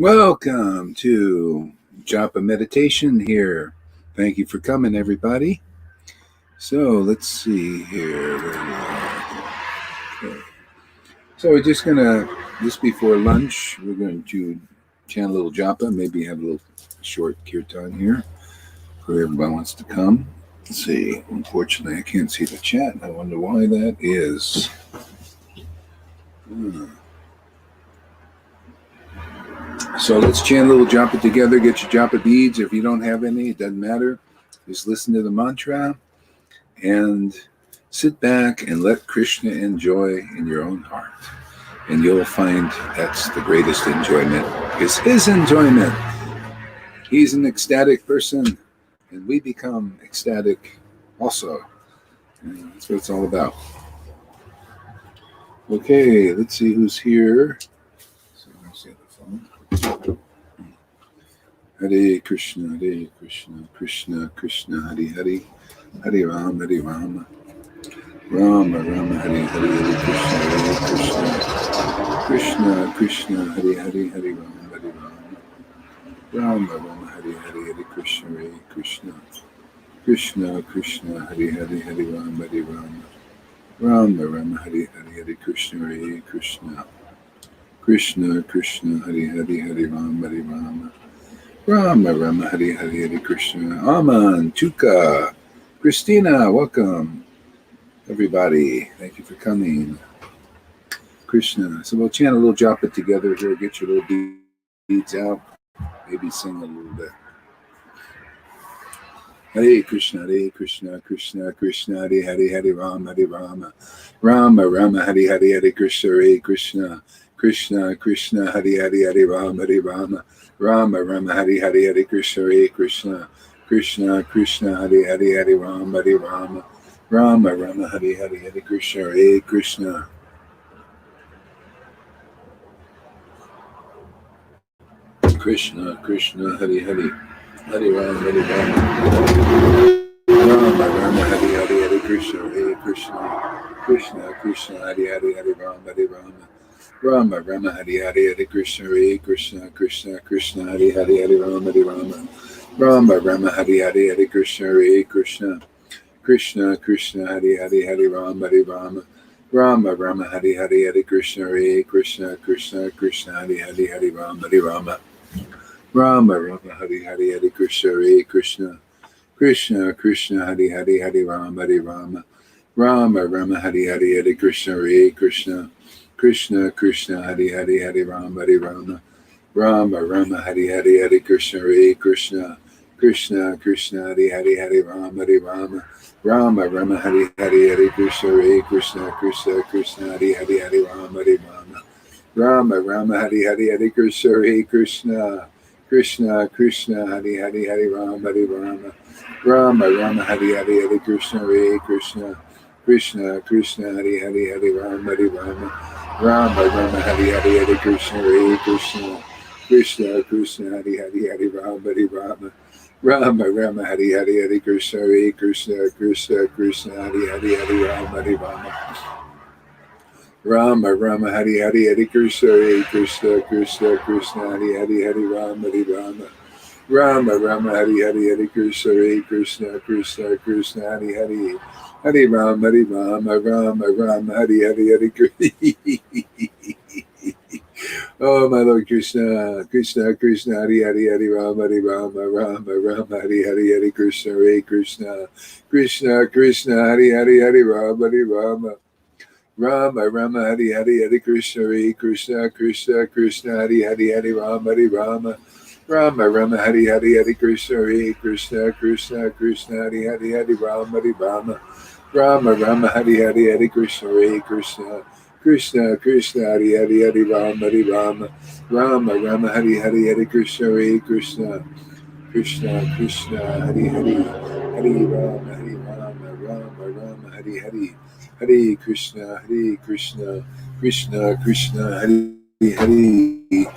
Welcome to Japa Meditation here. Thank you for coming, everybody. So let's see here. Okay. So we're just before lunch, we're going to chant a little Japa, maybe have a little short kirtan here for everyone who wants to come. Let's see. Unfortunately, I can't see the chat. I wonder why that is. So let's chant a little japa together. Get your japa beads. If you don't have any, it doesn't matter. Just listen to the mantra and sit back and let Krishna enjoy in your own heart. And you'll find that's the greatest enjoyment, is his enjoyment. He's an ecstatic person, and we become ecstatic also. And that's what it's all about. Okay, let's see who's here. So let's see the phone. Hare Krishna, Hare Krishna, Krishna Krishna, Hare Hare, Hare Rama, Hare Rama, Rama Rama, Hare Hare, Hare Krishna, Krishna Krishna, Hare Hare, Hare Rama, Hare Rama, Rama Rama, Hare Hare, Hare Krishna, Hare Krishna, Krishna Krishna, Hare Hare, Hare Rama, Hare Rama, Rama Rama, Hare Hare, Hare Krishna, Hare Krishna, Krishna Krishna, Hare Hare, Hare Rama, Hare Rama, Rama Rama, Hare Hare, Hare Krishna. Aman, Tuka, Christina, welcome. Everybody, thank you for coming. Krishna. So we'll chant a little japa together here. Get your little beads out. Maybe sing a little bit. Hare Krishna, Hare Krishna, Krishna Krishna, Hare Hare, Hare Rama, Hare Rama, Rama Rama, Hare Hare, Hare Krishna, Hare Krishna, Krishna Krishna, Hare Hare, Hare Rama, Hare Rama, Rama Rama, Hare Hare, Hare Krishna, Hare Krishna, Krishna Krishna, Hare Hare, Hare Rama, Hare Rama, Rama Rama, Hare Hare, Hare Krishna, Hare Krishna. Krishna Krishna, Hare Hare, Hare Rama, Hare Rama, Rama Rama, Hare Hare, Hare Krishna, Hare Krishna, Krishna Krishna, Hare Hare, Hare Rama, Hare Rama, Rama Rama, Hare Hare, Hare Krishna, Hare Krishna, Krishna Krishna, Hare Hare, Hare Rama, Hare Rama, Rama Rama, Hare Hare, Hare Krishna, Hare Krishna, Krishna Krishna, Hare Hare, Hare Rama, Hare Rama, Rama Rama, Hare Hare, Hare Krishna, Hare Krishna, Krishna Krishna, Hare Hare, Hare Rama, Hare Rama, Rama Rama, Hare Hare, Hare Krishna, Hare Krishna, Krishna Krishna, Hare Hare, Hare Rama, Hare Rama, Rama Rama, Hare Hare, Hare Krishna, Hare Krishna, Krishna Krishna, Hare Hare, Hare Rama, Hare Rama, Rama Rama, Hare Hare, Hare Krishna, Hare Krishna, Krishna Krishna, Hare Hare, Hare Rama, Hare Rama, Rama Rama, Hare Hare, Hare Krishna, Hare Krishna, Krishna Krishna, Hare Hare, Hare Rama, Hare Rama, Rama Rama, Hare Hare, Hare Krishna, Hare Krishna, Krishna Krishna, Hare Hare, Hare Rama, Hare Rama, Rama Rama, Hare Hare, Hare Krishna, Hare Krishna, Krishna Krishna, Hare Hare, Hare Rama, Hare Rama, Rama Rama, Hare Hare, Hare Krishna, Hare Krishna, Krishna Krishna, Hare Hare, Hare Rama, Hare Rama, Rama Rama, Hare Hare, Hare Krishna, Hare Krishna, Krishna Krishna, Hare Hare, Hare Rama, Hare Rama, Rama Rama, Hare Hare, Hare Krishna, Hare Krishna, Krishna Krishna, Hare Hare, Hare Rama, Hare Rama, Rama Rama, Hare Hare, Hare Krishna, Hare Krishna, Krishna Krishna, Hare Hare, Hare Rama, Hare Rama, Rama Rama, Hare Hare, Hare Krishna. Oh, my Lord Krishna, Krishna Krishna, Hare Hare, Hare Rama, Hare Rama, Rama Rama, Hare Hare, Hare Krishna, Hare Krishna, Krishna Krishna, Hare Hare, Hare Rama, Hare Rama, Rama Rama, Hare Hare, Hare Krishna, Hare Krishna, Krishna Krishna, Hare Hare, Hare Rama, Hare Rama, Rama Rama, Hare Hare, Hare Krishna, Hare Krishna, Krishna Krishna, Hare Hare, Hare Rama, Hare Rama, Rama Rama, Hare Hare, Hare Krishna, Hare Krishna, Krishna Krishna, Hare Hare, Hare Rama, Hare Rama, Rama Rama, Hare Hare, Hare Krishna, Hare Krishna, Krishna Krishna, Hare Hare, Hare Rama, Hare Rama, Rama Rama, Hare Hare, Hare Krishna, Krishna Krishna, Hare Hare,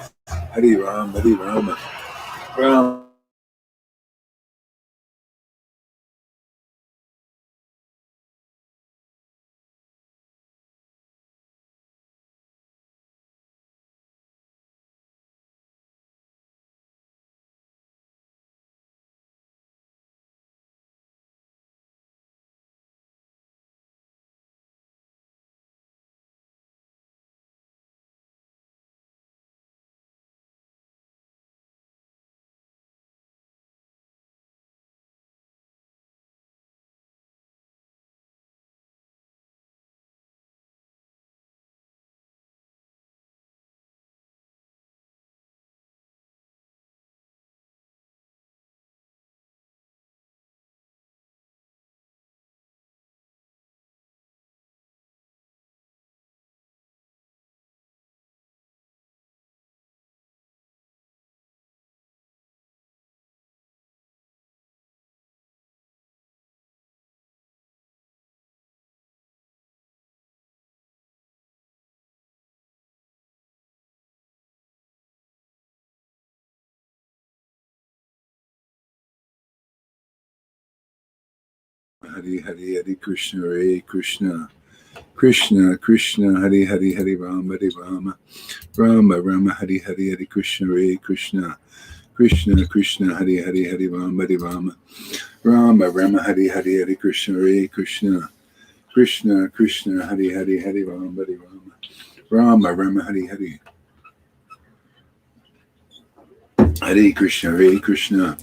Hare Rama, Hare Rama, Rama. Hare Hare Krishna, Hare Krishna. Krishna, Krishna, Hare Hare, Hare Rama, Hare Rama, Rama Rama, Hare Hare, Hare Krishna, Hare Krishna, Krishna, Krishna, Hare Hare, Hare Rama, Hare Rama, Rama Rama, Hare Hare, Hare Krishna, Hare Krishna, Krishna, Krishna, Hare Hare, Hare Rama, Hare Rama, Rama Rama, Hare Hare, Hare Krishna, Hare Krishna,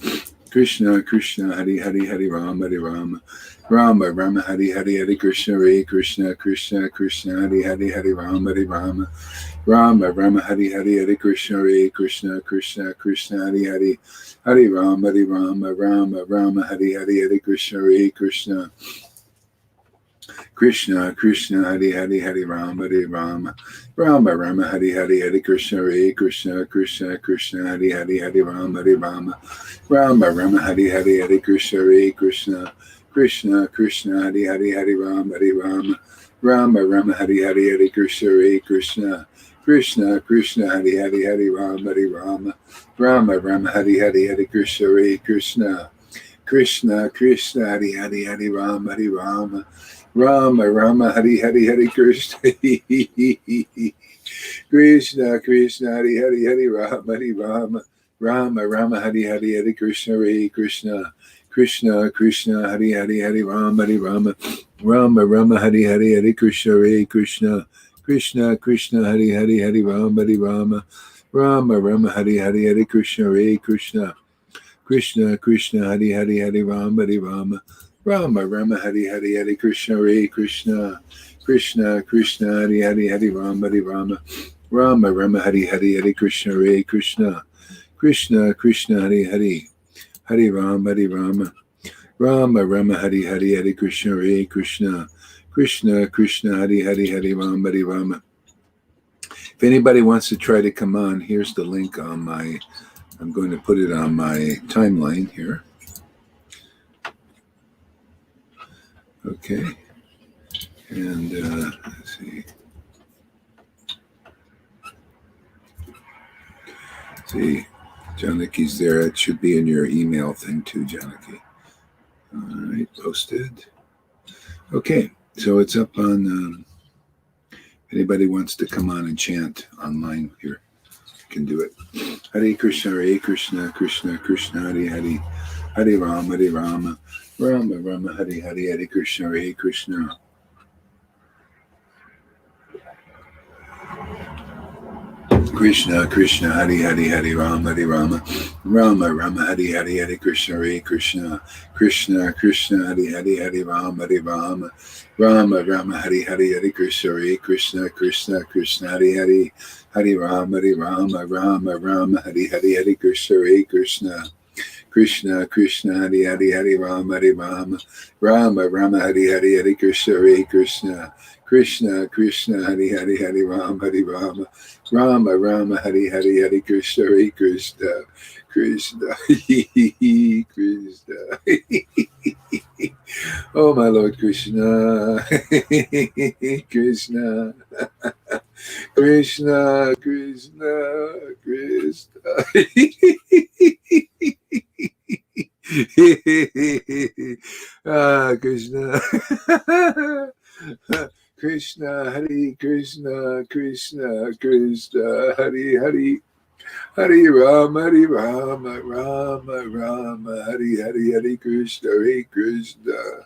Krishna, Krishna, Hare Hare, Hare Rama, Hare Rama, Rama Rama, Hare Hare, Hare Krishna, Hare Krishna, Krishna, Krishna, Hare Hare, Hare Rama, Hare Rama, Rama Rama, Hare Hare, Hare Krishna, Hare Krishna, Krishna, Krishna, Hare Hare, Hare Rama, Hare Rama, Rama Rama, Hare Hare, Hare Krishna, Hare Krishna, Krishna, Krishna, Hare Hare, Hare Rama, Hare Rama, Rama Rama, Hare Hare, Hare Krishna, Hare Krishna, Krishna, Krishna, Hare Hare, Hare Rama, Hare Rama, Rama Rama, Hare Hare, Hare Krishna, Hare Krishna, Krishna, Krishna, Hare Hare, Hare Rama, Hare Rama, Rama Rama, Hare Hare, Hare Krishna, Hare Krishna, Krishna, Krishna, Hare Hare, Hare Rama, Hare Rama, Rama Rama, Hare Hare, Hare Krishna, Hare Krishna, Krishna, Krishna, Hare Hare, Hare Rama, Hare Rama, Rama Rama, Hare Hare, Hare Krishna, Krishna, Krishna, Hare Hare, Hare Rama, Hare Rama, Rama Rama, Hare Hare, Hare Krishna, Hare Krishna, Krishna, Krishna, Hare Hare, Hare Rama, Hare Rama, Rama Rama, Hare Hare, Hare Krishna, Hare Krishna, Krishna, Krishna, Hare Hare, Hare Rama, Hare Rama, Rama Rama, Hare Hare, Hare Krishna, Hare Krishna, Krishna, Krishna, Hare Hare, Hare Rama, Hare Rama, Rama Rama, Hare Hare, Hare Krishna, Hare Krishna, Krishna, Krishna, Hare Hare, Hare Rama, Hare Rama, Rama Rama, Hare Hare, Hare Krishna, Hare Krishna, Krishna, Krishna, Hare Hare, Hare Rama, Hare Rama, Rama Rama, Hare Hare, Hare Krishna, Hare Krishna, Krishna, Krishna, Hare Hare, Hare Rama, Hare Rama. If anybody wants to try to come on, here's the link on I'm going to put it on my timeline here. Okay. And let's see. See, Janaki's there. It should be in your email thing too, Janaki. All right, posted. Okay, so it's up on. If anybody wants to come on and chant online here, can do it. Hare Krishna, Hare Krishna, Krishna, Krishna, Hare Hare, Hare Rama, Hare Rama, Rama Rama, Hare Hare, Hare Krishna, Hare Krishna. Krishna, Krishna, Hare Hare, Hare Rama, Hare Rama, Rama Rama, Hare Hare, Hare Krishna, Hare Krishna, Krishna, Krishna, Hare Hare, Hare Rama, Hare Rama, Rama Rama, Hare Hare, Hare Krishna, Hare Krishna, Krishna, Krishna, Hare Hare, Hare Rama, Hare Rama, Rama Rama, Hare Hare, Hare Krishna, Hare Krishna, Krishna, Krishna, Hare Hare, Hare Rama, Hare Rama, Rama Rama, Hare Hare, Hare Krishna, Hare Krishna, Krishna, Krishna, Hare Hare, Hare Rama, Hare Rama, Rama Rama, Hare Hare, Hare Krishna, Hare Krishna, Krishna, Krishna. Oh my Lord Krishna, Krishna, Krishna, Krishna, Krishna. Krishna. Krishna, Hare Krishna, Krishna, Krishna, Hare Hare, Hare Rama, Hare Rama, Rama Rama, Hare Hare, Hare Krishna, Hare Krishna,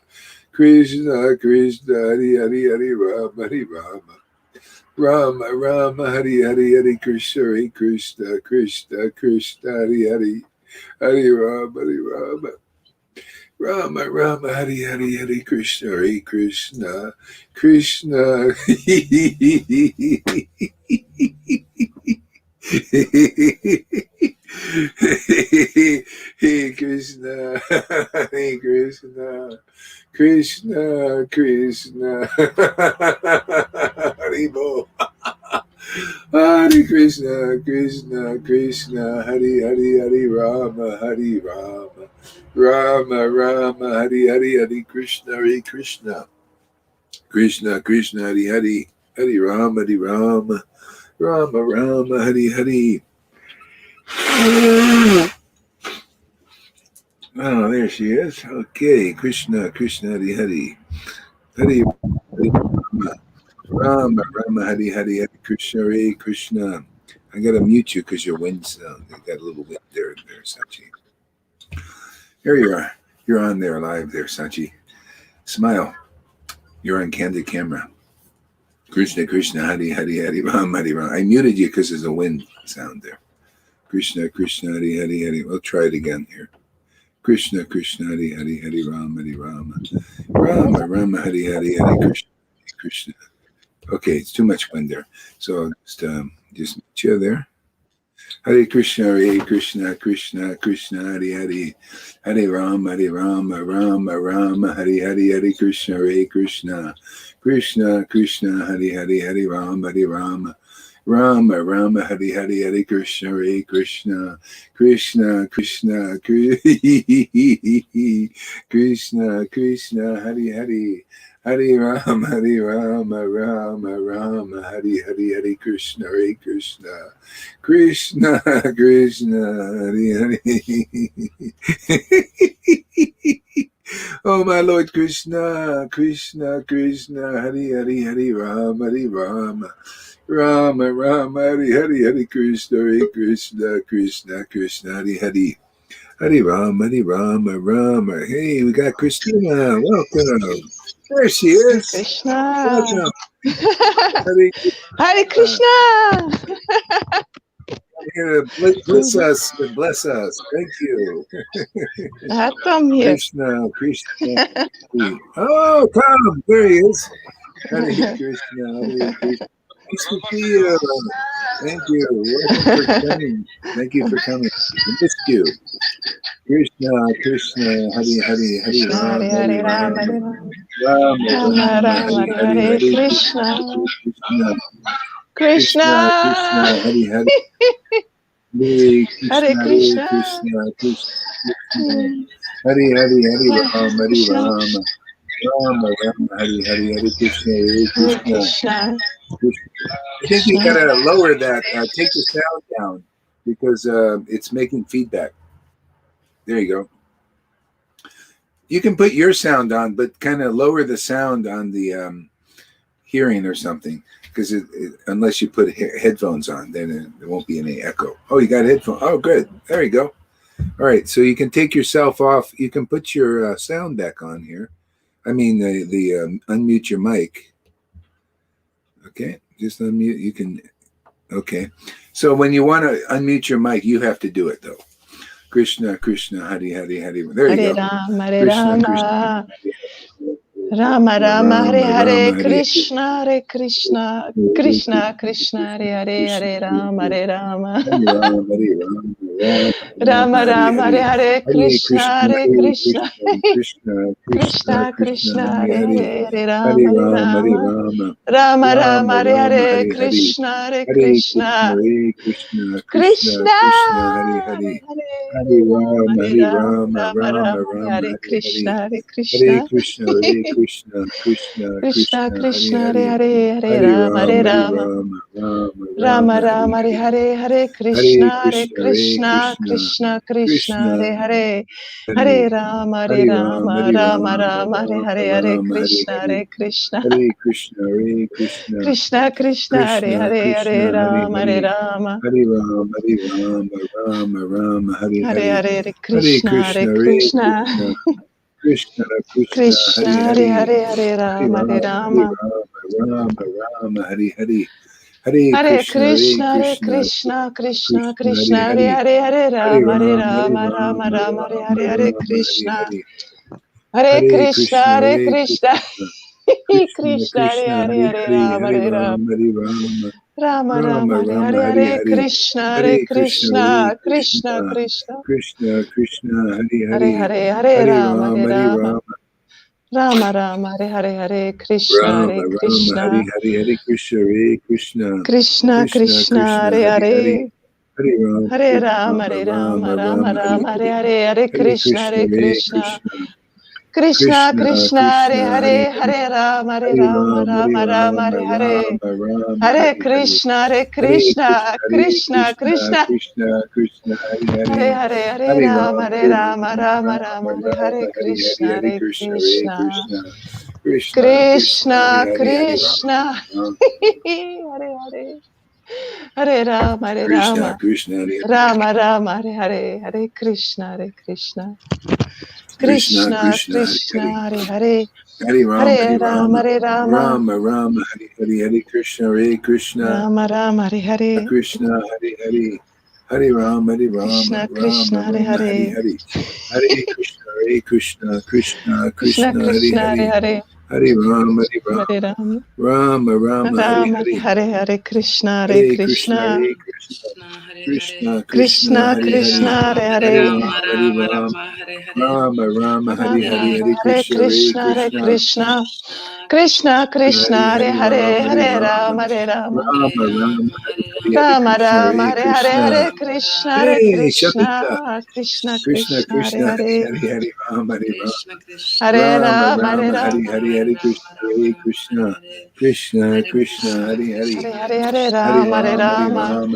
Krishna, Krishna, Hare Hare, Hare Rama, Hare Rama, Rama Rama, Hare Hare, Hare Krishna, Hare Krishna, Krishna, Krishna, Hare Hare, Hare Rama, Hare Rama, Rama Rama, Hare Hare, Hare Krishna, Hare Krishna, Krishna. Hey Krishna, Hare Krishna, Krishna, Krishna, Haribo. Hare Krishna, Krishna, Krishna, Hare Hare, Hare Rama, Hare Rama, Rama Rama, Hare Hare, Hare Krishna, Hare Krishna, Krishna, Krishna, Hare Hare, Hare Rama, Hare Rama, Rama Rama, Hare Hare. Oh, there she is. Okay, Krishna, Krishna, Hari Hari, Hari Rama, Rama, Rama, Hari Hari, Hari Krishna, Hare Krishna. I gotta mute you because your wind's you got a little wind there, Sachi. Here you are. You're on there live there, Sachi. Smile. You're on candid camera. Krishna, Krishna, Hari Hari, Hari Ram, Hari Ram. I muted you because there's a wind sound there. Krishna, Krishna, Hari Hari, Hari. We'll try it again here. Krishna, Krishna, Hari Hari, Hari Ram, Hari Rama. Rama, Rama, Hari Hari, Hari Krishna, Hari Krishna. Okay, it's too much wind there. So just chill there. Hare Krishna, Hare Krishna, Krishna, Krishna, Hare Hare. Hare Rama, Rama, Rama, Hare Hare, Hare Krishna, Hare Krishna. Krishna, Krishna, Hare Hare, Hare Rama, Rama. Rama, Rama, Hare Hare, Hare Krishna, Hare Krishna. Krishna, Krishna, Krishna, Krishna, Hare Hare. Hare Rama, Rama, Rama, Hare Hare, Hare Krishna, Hare Krishna. Krishna, Krishna, Hare Hare. Oh, my Lord Krishna, Krishna, Krishna, Hare Hare, Hare Rama, Rama, Rama, Hare Hare, Hare Krishna, Hare Krishna, Krishna, Krishna, Hare Hare. Hare Rama, Rama. Hey, we got Christina. Welcome. There she is. Krishna. Welcome. Hare Krishna. Here to bless us. Thank you. Come here. Krishna. Oh, come. There he is. Hare Krishna. Hare Krishna. Nice to see you. Thank you. Welcome for coming. Thank you for coming. I missed you. Krishna, Krishna, Hare Hare, Hare Rama, Hare Rama, Rama, Rama, Hare Hare, Krishna. Krishna, Krishna, Hare Hare, Hare Krishna, Krishna, Hare Hare, Hare Rama, Rama, Hare Hare, Hare Krishna, Krishna. I think you gotta lower that. Take the sound down because it's making feedback. There you go. You can put your sound on, but kind of lower the sound on the hearing or something, because unless you put headphones on, then there won't be any echo. Oh, you got headphones. Oh, good. There you go. All right. So you can take yourself off. You can put your sound back on here. I mean, the unmute your mic. Okay. Just unmute. You can. Okay. So when you want to unmute your mic, you have to do it, though. Krishna, Krishna, Hare Hare, Hare. There you go. Hare Rama, Rama Rama, Hare Hare, Krishna, Hare Krishna, Krishna, Krishna, Hare Hare, Hare Rama, Hare Rama. Rama Rama, Hare Hare, Krishna, Hare Krishna, Krishna, Krishna, Hare Hare, Hare Rama, Hare Rama. Rama Rama, Hare Hare, Krishna, Hare Krishna, Krishna, Hare Hare, Hare Rama, Hare Krishna, Hare Krishna, Krishna, Krishna, Hare Hare, Hare Rama, Rama Rama, Hare Hare, Hare Krishna, Hare Krishna, Krishna, Krishna, Hare Hare, Hare Rama, Rama Rama, Hare Hare, Hare Krishna, Hare Krishna, Krishna, Krishna, Hare Hare, Hare Rama, Rama, Hare Hare, Krishna, Hare Krishna, Krishna, Hare Hare, Hare Rama, Rama, Hare Hare. Hare Krishna, Hare Krishna, Krishna, Krishna, Hare Hare, Hare Rama, Rama, Rama, Hare Hare, Krishna, Hare Krishna, Hare Krishna, Krishna, Hare Hare, Hare Rama, Rama, Rama, Hare Hare, Krishna, Hare Krishna, Krishna, Krishna, Hare Hare, Hare Rama, Rama, Rama Rama, Hare Hare, Hare Krishna, Hare Krishna, Hare Krishna, Krishna, Krishna, Hare Hare, Hare Rama, Rama, Rama, Rama, Hare Hare, Hare Krishna, Hare Krishna, Krishna, Krishna, Krishna, Hare Krishna, Hare, Hare Rama, Hare Hare Rama, Ram, Hare Rama Rama, Ram, Hare Ram Hare. Ram, Hare Hare Hare. Krishna, Hare Hare Krishna, Krishna, Krishna, Krishna. Krishna, Krishna, Hare Hare Hare. Hare, Hare Hare Rama, Ram, Hare Hare Rama, Rama Ram, Rama, Hare Ram, Hare Hare Krishna, Hare, Hare Hare Krishna, Hare Krishna. Krishna. Krishna, Krishna, Krishna, Hare Hare, Hare Krishna. Ram. Hare Hare. Hare Rama, Hare Krishna, Rama. Krishna, Hare Rama Rama, Hare Hare. Hare Krishna, Hare Krishna. Krishna, Krishna, Krishna, Hare Krishna, Hare. Hare Hare. Hare Ram, Hare Hare Rama, Rama. Hare Rama. Rama, Rama, Hare Hare, Hare Krishna, Hare Krishna. Rama Rama, Hare Hare. Krishna, Hare Hare. Hare Ram, Hare Rama. Krishna, Krishna, Rama, Hare Rama, Hare Hare. Hare. Hare Krishna, Hare Krishna. Krishna, Krishna, Krishna, Hare Krishna, Hare. Hare Hare. Hare Ram, Hare Ram. Hare Rama. Rama, Rama, Hare Rama, Hare. Hare Hare Krishna, Hare Hare Krishna, Krishna. Hare Krishna. Krishna, Krishna, Krishna, Hare Hare. Krishna, Hare Hare Hare. Ram, Hare Ram. Rama, Rama, Hare Hare. Rama, Hare Hare Krishna, Hare Krishna, Hare Krishna. Krishna. Krishna, Krishna, Hare Hare Hare Hare. Ram, Hare Hare Rama. Rama, Hare Rama. Rama, Rama, Hare Hare. Hare Rama Krishna, Rama, Hare Hare Hare, Krishna. Hare Krishna, Hare Hey, Krishna. Shapita. Krishna, Krishna, Krishna, Hare Krishna, Hare Hare. Hare. Hare Ram, Hare Ram. Hare Rama, Rama, Hare Rama, Hare Rama. Hare. Hare Krishna, Hare Krishna. Krishna, Krishna, Hare Hare. Hare Hare, Hare Hare Rama, Hare Ram, Hare Rama. Ram.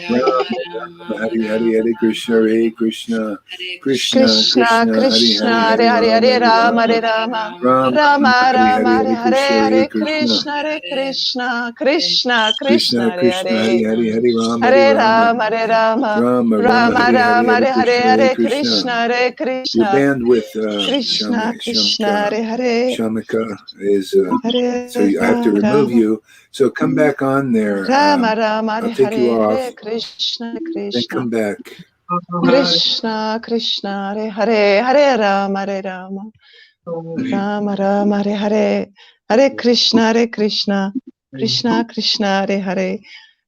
Rama, Rama, Hare Hare. Hare Krishna, Hare Krishna. Krishna, Krishna, Krishna, Hare Krishna, Hare. Hare Hare Hare, Ram, Hare Hare Rama, Rama. Hare Rama. Rama, Rama Rama, Hare Rama, Hare. Hare Hare Hare, Krishna, Hare Hare Krishna. Krishna, Hare Krishna. Krishna, Krishna, Krishna, Hare Krishna, Hare. Hare Hare. Hare Ram, Hare Hare Rama. Rama, Hare Rama. Rama, Rama, Rama Hare Hare. Rama, Hare Hare Hare, Krishna, Hare Hare Krishna. Krishna, Hare Your Krishna. bandwidth, Krishna, Krishna, Hare Hare. Shamika is, Hare so I have to remove Rama. you. So come back on there. Rama Rama, I'll Hare take you Hare, off, Hare Krishna, then Krishna. come back. Krishna, Krishna, Hare Hare, Hare Rama, Hare Rama. Rama Rama, Hare Hare. Hare Krishna, Hare Krishna. Krishna, Krishna, Hare Hare.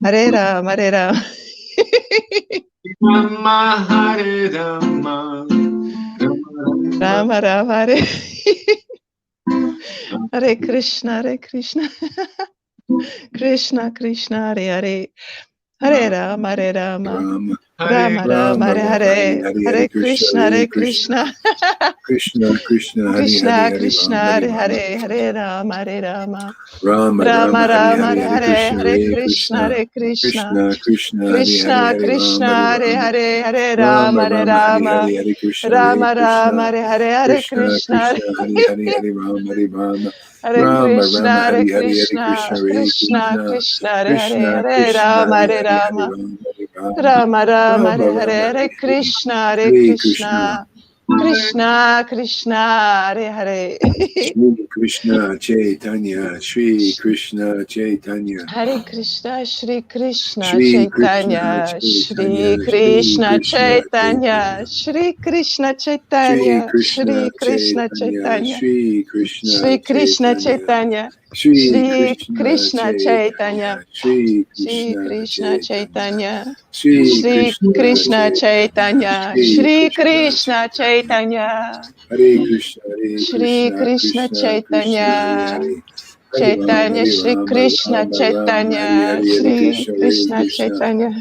Hare Rama, Hare Rama. Rama Hare Rama. Rama Rama, Hare. Hare Krishna, Hare Krishna. Krishna, Krishna, Hare Hare. Hare Rama, Hare Rama. Rama Rama, Hare Hare. Hare Krishna, Hare Krishna. Krishna, Krishna, Hare Krishna, Hare, Hare Krishna, Ram, Hare Hare Hare. Hare Rama, Hare Rama. Rama, Rama Rama, Hare Rama, Hare, Hare Hare Hare. Krishna, Hare Hare Krishna, Krishna. Hare Krishna. Krishna, Krishna, Hare Krishna, Hare, Hare Ram, Krishna, Hare Hare Rama. Hare, Hare Rama, Rama, Hare Rama, Hare Rama, Hare, Hare Krishna, Hare Rama Rama, Krishna. Hare Hare, Hare Krishna, Krishna, Krishna, Hare Hare, Hare Ram, Hare Rama. Hare Rama, Krishna, Rama, Hare Hare Hare, Hare Krishna, Krishna, Hare Krishna, Krishna. Krishna, Hare Hare, Krishna, Hare Krishna, Rama, Hare Hare Hare, Hare Rama, Ram, Hare Rama. Rama Rama, Rama, Hare Rama, Hare, Hare Hare Hare. Krishna, Hare Hare Krishna. Krishna, Krishna, Krishna, Hare Hare. Shri Krishna Chaitanya, Shri Krishna Chaitanya. Hare Krishna, Shri Krishna Shri Krishna Chaitanya, Shri Chaitanya, Shri Krishna Krishna Chaitanya, Chaitanya. Shri Krishna Shri Chaitanya, Krishna Shri Krishna Chaitanya, Chaitanya, Shri Krishna Shri Krishna Chaitanya. Chaitanya, Shri Shri Krishna Krishna Chaitanya, Chaitanya, Shri Shri Krishna Krishna Chaitanya. Chaitanya, Shri Shri Krishna Krishna Chaitanya, Chaitanya, Shri Shri Krishna Krishna Chaitanya. Chaitanya, Hare Krishna, Hare Shri Krishna, Krishna Krishna Krishna, Hare Chaitanya, Hare. Hare Ram, Chaitanya, Hare Shri Rama, Krishna Rama Rama, Hare Chaitanya, Hare, Hare Shri Krishna, Hare Krishna Krishna. Chaitanya,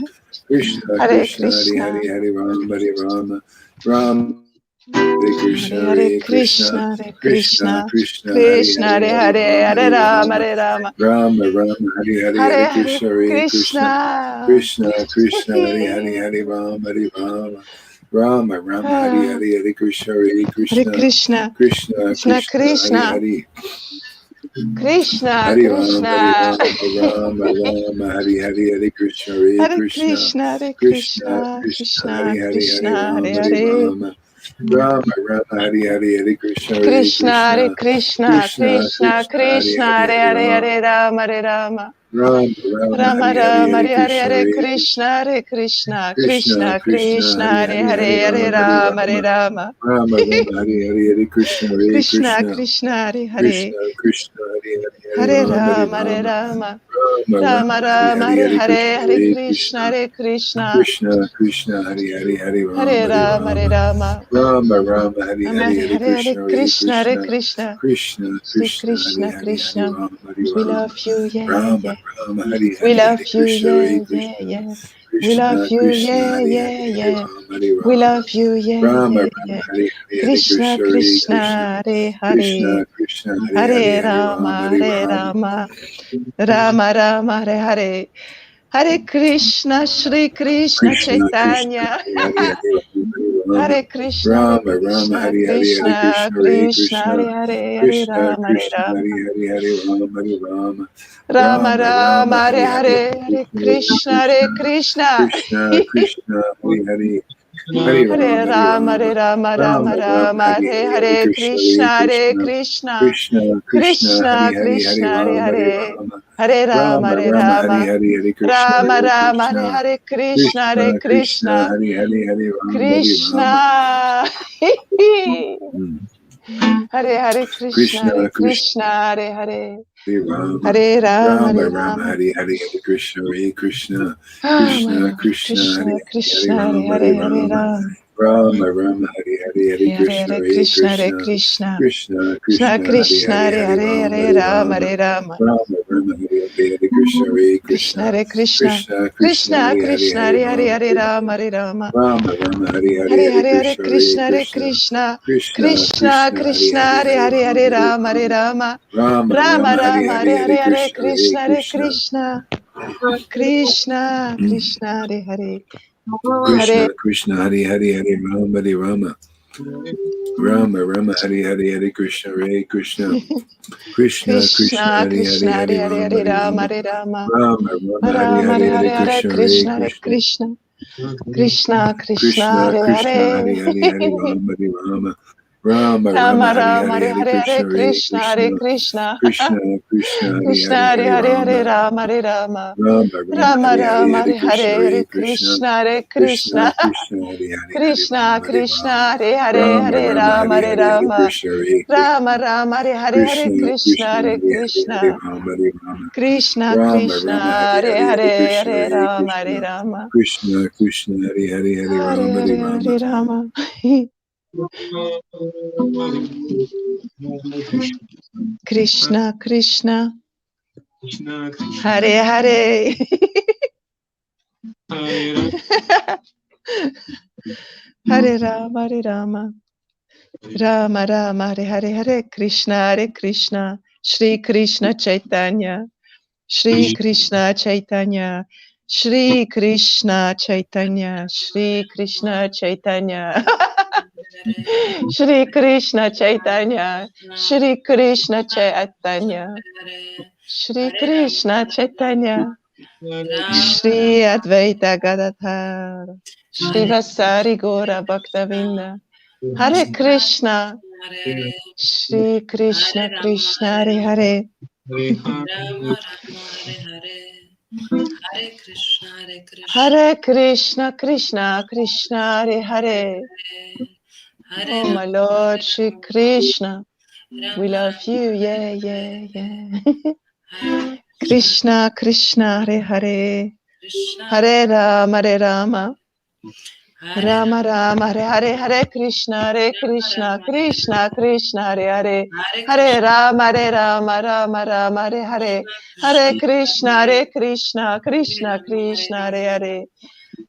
Krishna Hare Krishna, Hare Krishna, Hare, Hare Ram, Hare Rama. Ram, Hare Krishna, Hare Hare Hare Krishna. Krishna, Hare Krishna Krishna, Krishna, Hare Krishna Hare, Hare Hare Hare, Ram, Hare Hare Rama, Rama. Hare Rama, Rama Rama, Hare Hare, Hare Hare Hare Krishna, Hare Krishna. Krishna. Krishna Krishna, Hare Hare, Hare Ram, Hare Rama. Rama Rama, Hare Hare, Hare Krishna, Hare Hare Krishna. Krishna, Krishna Krishna Krishna, Hare Krishna, Hare. Krishna Hare Ram, Hare Krishna, Ram, Rama Rama, Hare Hare, Hare Krishna, Hare Hare Krishna. Krishna, Hare Krishna Krishna, Krishna, Krishna Hare Hare, Hare Krishna, Ram, Hare Hare Hare, Rama. Rama Rama, Hare Hare, Hare Krishna, Hare Krishna Hare Krishna. Krishna, Krishna Krishna Krishna, Hare Krishna, Hare, Hare Hare Hare, Ram. Hare Rama, Hare Rama, Rama Rama, Rama Hare Hare, Rama, Hare Hare Hare, Krishna, Hare Hare Krishna, Krishna. Hare Krishna, Krishna Krishna Krishna, Krishna, Hare Hare Hare, Hare Hare, Hare Ram, Hare Rama, Hare Rama. Rama, Rama Rama, Hare Hare, Hare Krishna, Hare Krishna Krishna. Krishna, Hare Hare, Krishna Krishna, Hare Hare, Hare Hare Ram, Hare Rama, Hare Rama. Rama, Rama Rama Rama, Hare Rama, Hare, Hare Hare Hare, Krishna, Hare Hare Krishna, Krishna. Hare Krishna, Krishna Krishna, Hare Hare, Hare Ram, Hare Hare Rama, Hare Rama. Rama, Rama Rama, Hare Rama Hare, Hare Hare, Hare Krishna, Hare Krishna, Hare Krishna. Krishna, Krishna Sri Krishna, Hare Krishna, Hare, Hare Krishna. Ram, Hare We Rama. love you, yeah, Rama yeah. Rama, Hare We Hare, love Hare you, Krishna, Hare yeah, yeah, Krishna. yeah. We love you, yeah, yeah, yeah. We love you, yeah, yeah, yeah. Krishna, Krishna, Hare Hare. Hare Rama, Hare Rama. Rama Rama, Hare Hare. Hare Krishna, Shri Krishna Chaitanya. Hare Krishna, Hare Krishna, Krishna, Krishna, Hare Hare, Hare Rama, Hare Rama. Rama Rama, Hare Hare, Hare Krishna, Hare Krishna. Hare Rama, Hare Rama, Rama Rama, Hare Hare Krishna, Hare Krishna. Krishna, Krishna, Hare Hare. Hare Rama, Hare Rama. Rama Rama, Hare Hare Krishna, Hare Krishna. Krishna. Hare Hare Krishna, Hare Krishna, Hare Hare. Hare Rama, Hare Rama. Hare Hare Krishna, Hare Krishna, Oh my Krishna God. Krishna, Krishna, Hare Krishna, Hare Hare Hare Rama, Rama. Rama Rama, Hare Hare Hare Krishna, Hare Hare Krishna, Hare Krishna, Krishna. Krishna Krishna, Krishna, Hare Krishna, Hare Hare Hare Hare, Rama, Hare Hare Rama, Hare Rama. Rama, Rama Hare Hare Krishna, Hare Krishna, Krishna, Hare Krishna. Krishna Krishna, Krishna, Hare Hare Krishna, Hare Hare Hare, Rama, Hare Hare Rama, Rama, Hare Rama. Rama Rama, Hare Hare Hare Hare Hare, Hare Krishna, Hare Krishna, Hare Krishna, Krishna. Krishna Krishna, Krishna, Hare Krishna, Hare Hare Hare Hare, Rama, Hare Hare Rama, Hare Rama, Rama. Rama Rama, Rama, Hare Rama, Hare Hare Hare Hare, Hare Krishna, Hare Krishna, Hare Krishna, Krishna. Krishna, Krishna, Hare Hare. Krishna Hare Krishna, Hare Hare Hare Rama, Hare Rama, Rama Rama, Hare Hare Hare Krishna, Hare Krishna, Krishna Krishna, Krishna, Hare Krishna, Hare Hare Hare Hare, Rama, Hare Hare Rama, Rama, Hare Rama. Rama Rama, Hare Rama, Hare Hare Hare Hare, Hare Krishna, Hare Krishna, Hare Krishna, Krishna. Krishna, Krishna, Krishna Hare Krishna, Hare Hare. Hare Hare Rama, Hare Rama, Rama Rama, Rama, Hare Rama, Hare Hare Hare Hare, Hare Krishna, Hare Krishna, Hare Krishna, Krishna. Krishna Krishna, Hare Krishna, Hare Hare Hare Hare, Hare Rama, Rama, Hare Rama. Rama Rama, Rama, Hare Hare Rama, Hare Hare Krishna, Hare, Hare Hare Krishna, Krishna, Hare Krishna Krishna. Krishna, Hare Hare Hare Krishna, Rama, Hare Rama, Krishna, Hare Hare, Rama Hare Rama, Rama, Hare Hare Hare Hare Rama. Krishna, Hare Krishna, Rama, Rama, Hare Hare, Hare Krishna Krishna, Krishna, Hare Hare Hare Hare Krishna. Rama, Hare Rama, Krishna, Rama Krishna, Rama, Hare Hare Hare Hare Hare, Krishna, Hare Hare Rama, Hare Krishna, Rama. Krishna Krishna, Hare Hare Hare Hare Rama, Hare Hare, Rama, Hare Rama. Krishna, Krishna, Hare Hare. Hare Rama, Hare Rama. Rama Rama, Hare Hare, Hare Krishna, Hare Krishna. Shri Krishna Chaitanya. Shri Krishna Chaitanya. Shri Krishna Chaitanya. Shri Krishna Chaitanya. Shri Krishna Chaitanya. Shri Krishna Chaitanya. Shri Krishna Chaitanya. Shri Advaita Gadadhar. Shri Vasari Gora Bhaktavinda. Hare Krishna. Shri Krishna Krishna Hare Hare. Rama Rama Hare Hare. Hare Krishna Hare Krishna. Hare Krishna Krishna Krishna Hare Hare. Hare Oh Rama, my Lord Shri Krishna. Rama We love Rama, you. Yeah, yeah, yeah. Hare Krishna Krishna Hare Hare. Krishna, Hare Rama Hare Rama. Hare Rama Rama Hare Hare. Hare Krishna Hare Krishna Rama, Krishna Krishna Hare Hare. Hare Hare Krishna, Rama Hare Rama Rama Rama Hare Hare. Hare Krishna Hare Krishna Krishna Krishna Hare Hare.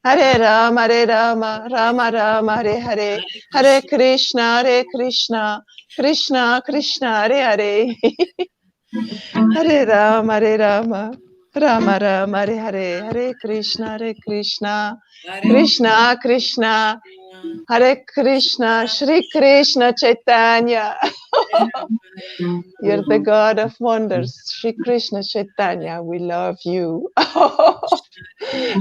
Hare Rama Hare Rama Rama Rama Hare Hare. Hare Krishna Hare Krishna Krishna Krishna Hare Hare. Hare Rama Hare Rama Rama Rama Hare Hare. Hare Krishna Krishna Krishna Hare Krishna Shri Krishna Chaitanya. You're the God of wonders, Shri Krishna Chaitanya. We love you.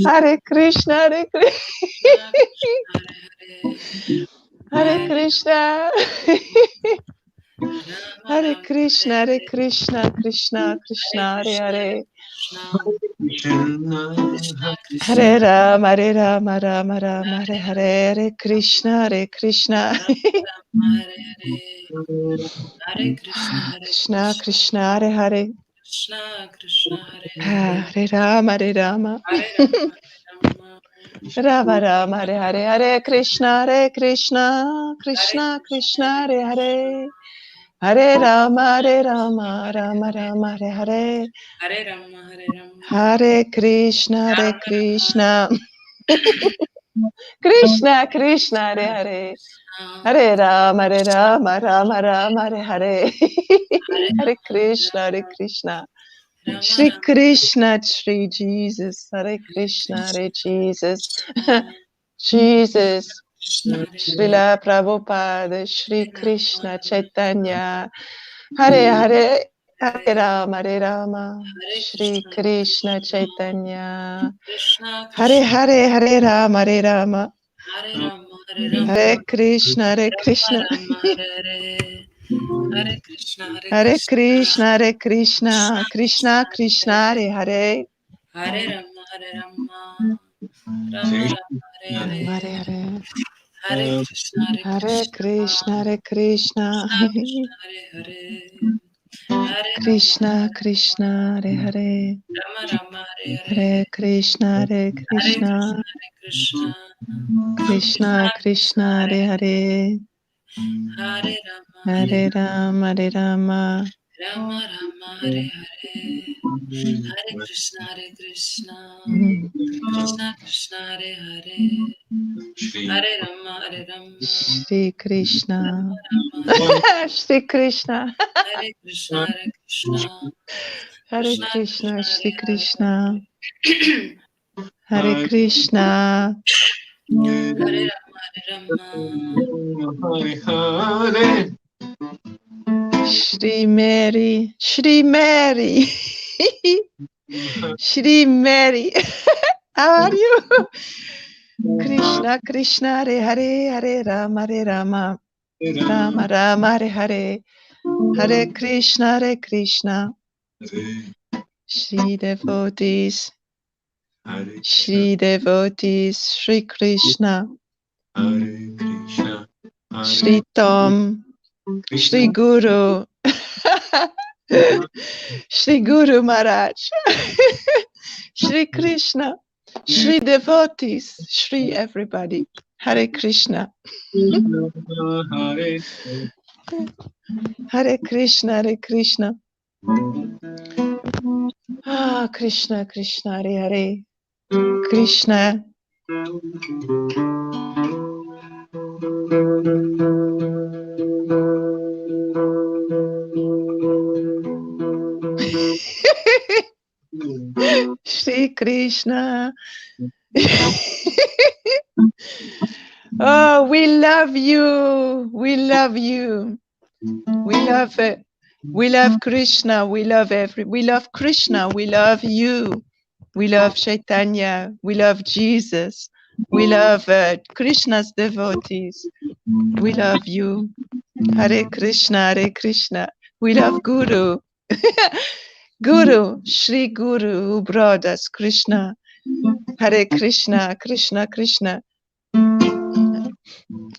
Hare Krishna, Hare Krishna, Hare Krishna, Hare Krishna, Hare Krishna, Krishna Krishna, Hare Hare, Hare Rama, Hare Rama, Rama Rama, Hare Hare, Hare Krishna, Hare Krishna, Hare Krishna, Krishna Krishna, Hare Hare, Krishna Krishna, Hare Hare Rama, Hare Rama. Hare Rama, Rama Rama Hare Hare, Hare Krishna Krishna Krishna Hare Hare, Hare Rama Rama Rama Hare Hare, Hare Rama, Hare Rama, Hare Krishna Krishna Krishna, Krishna, Hare Hare. Hare Rama, Rama Rama, Hare Hare. Hare Krishna, Hare Krishna. Shri Krishna, Shri Jesus. Hare Krishna, Hare Jesus. Jesus. Srila Prabhupada, Shri Krishna, Chaitanya. Hare Hare. Hare Rama, Shri Krishna Chaitanya. Hare Hare, Hare Rama, Hare Krishna, Hare Krishna. Hare Krishna, Hare Krishna, Hare Krishna, Krishna Krishna, Hare Hare. Hare Rama, Rama Rama, Hare Hare Hare. Hare Krishna, Hare Krishna, Hare Krishna. Hare Hare. Hare Krishna Krishna, Hare Hare. Rama Rama, Hare Krishna, Hare Krishna. Krishna, Krishna Krishna, Hare Hare. Hare Rama, Hare Rama, Hare Rama. Rama Rama, Hare Hare. Hare Krishna, Krishna Krishna, Hare Hare. Hare Rama, Shri Krishna. Rama. Shri Krishna. Hare Krishna, Krishna Hare Krishna, Krishna, Shri Hare Krishna. Hare Krishna. Hare Rama, Hare Hare. Shri Mary. Shri Mary. Shri Mary. How are you? Krishna, Krishna, Hare Hare, Hare Rama, Rama Rama, Hare Hare, Hare Krishna, Hare Krishna. Shri devotees, Shri devotees, Shri Krishna, Hare Krishna, Shri Tom, Shri Guru, Shri Guru Maharaj, Shri Krishna, Shri devotees, Shri everybody, Hare Krishna. Hare Hare Krishna, Hare Krishna. Ah, Krishna, Krishna, Hare Hare. Krishna. Shri Krishna. Oh, we love you. We love you. We love Krishna. We love Krishna. We love you. We love Chaitanya. We love Jesus. We love Krishna's devotees. We love you. Hare Krishna, Hare Krishna. We love Guru. Guru, Shri Guru, who brought us Krishna. Hare Krishna, Krishna, Krishna.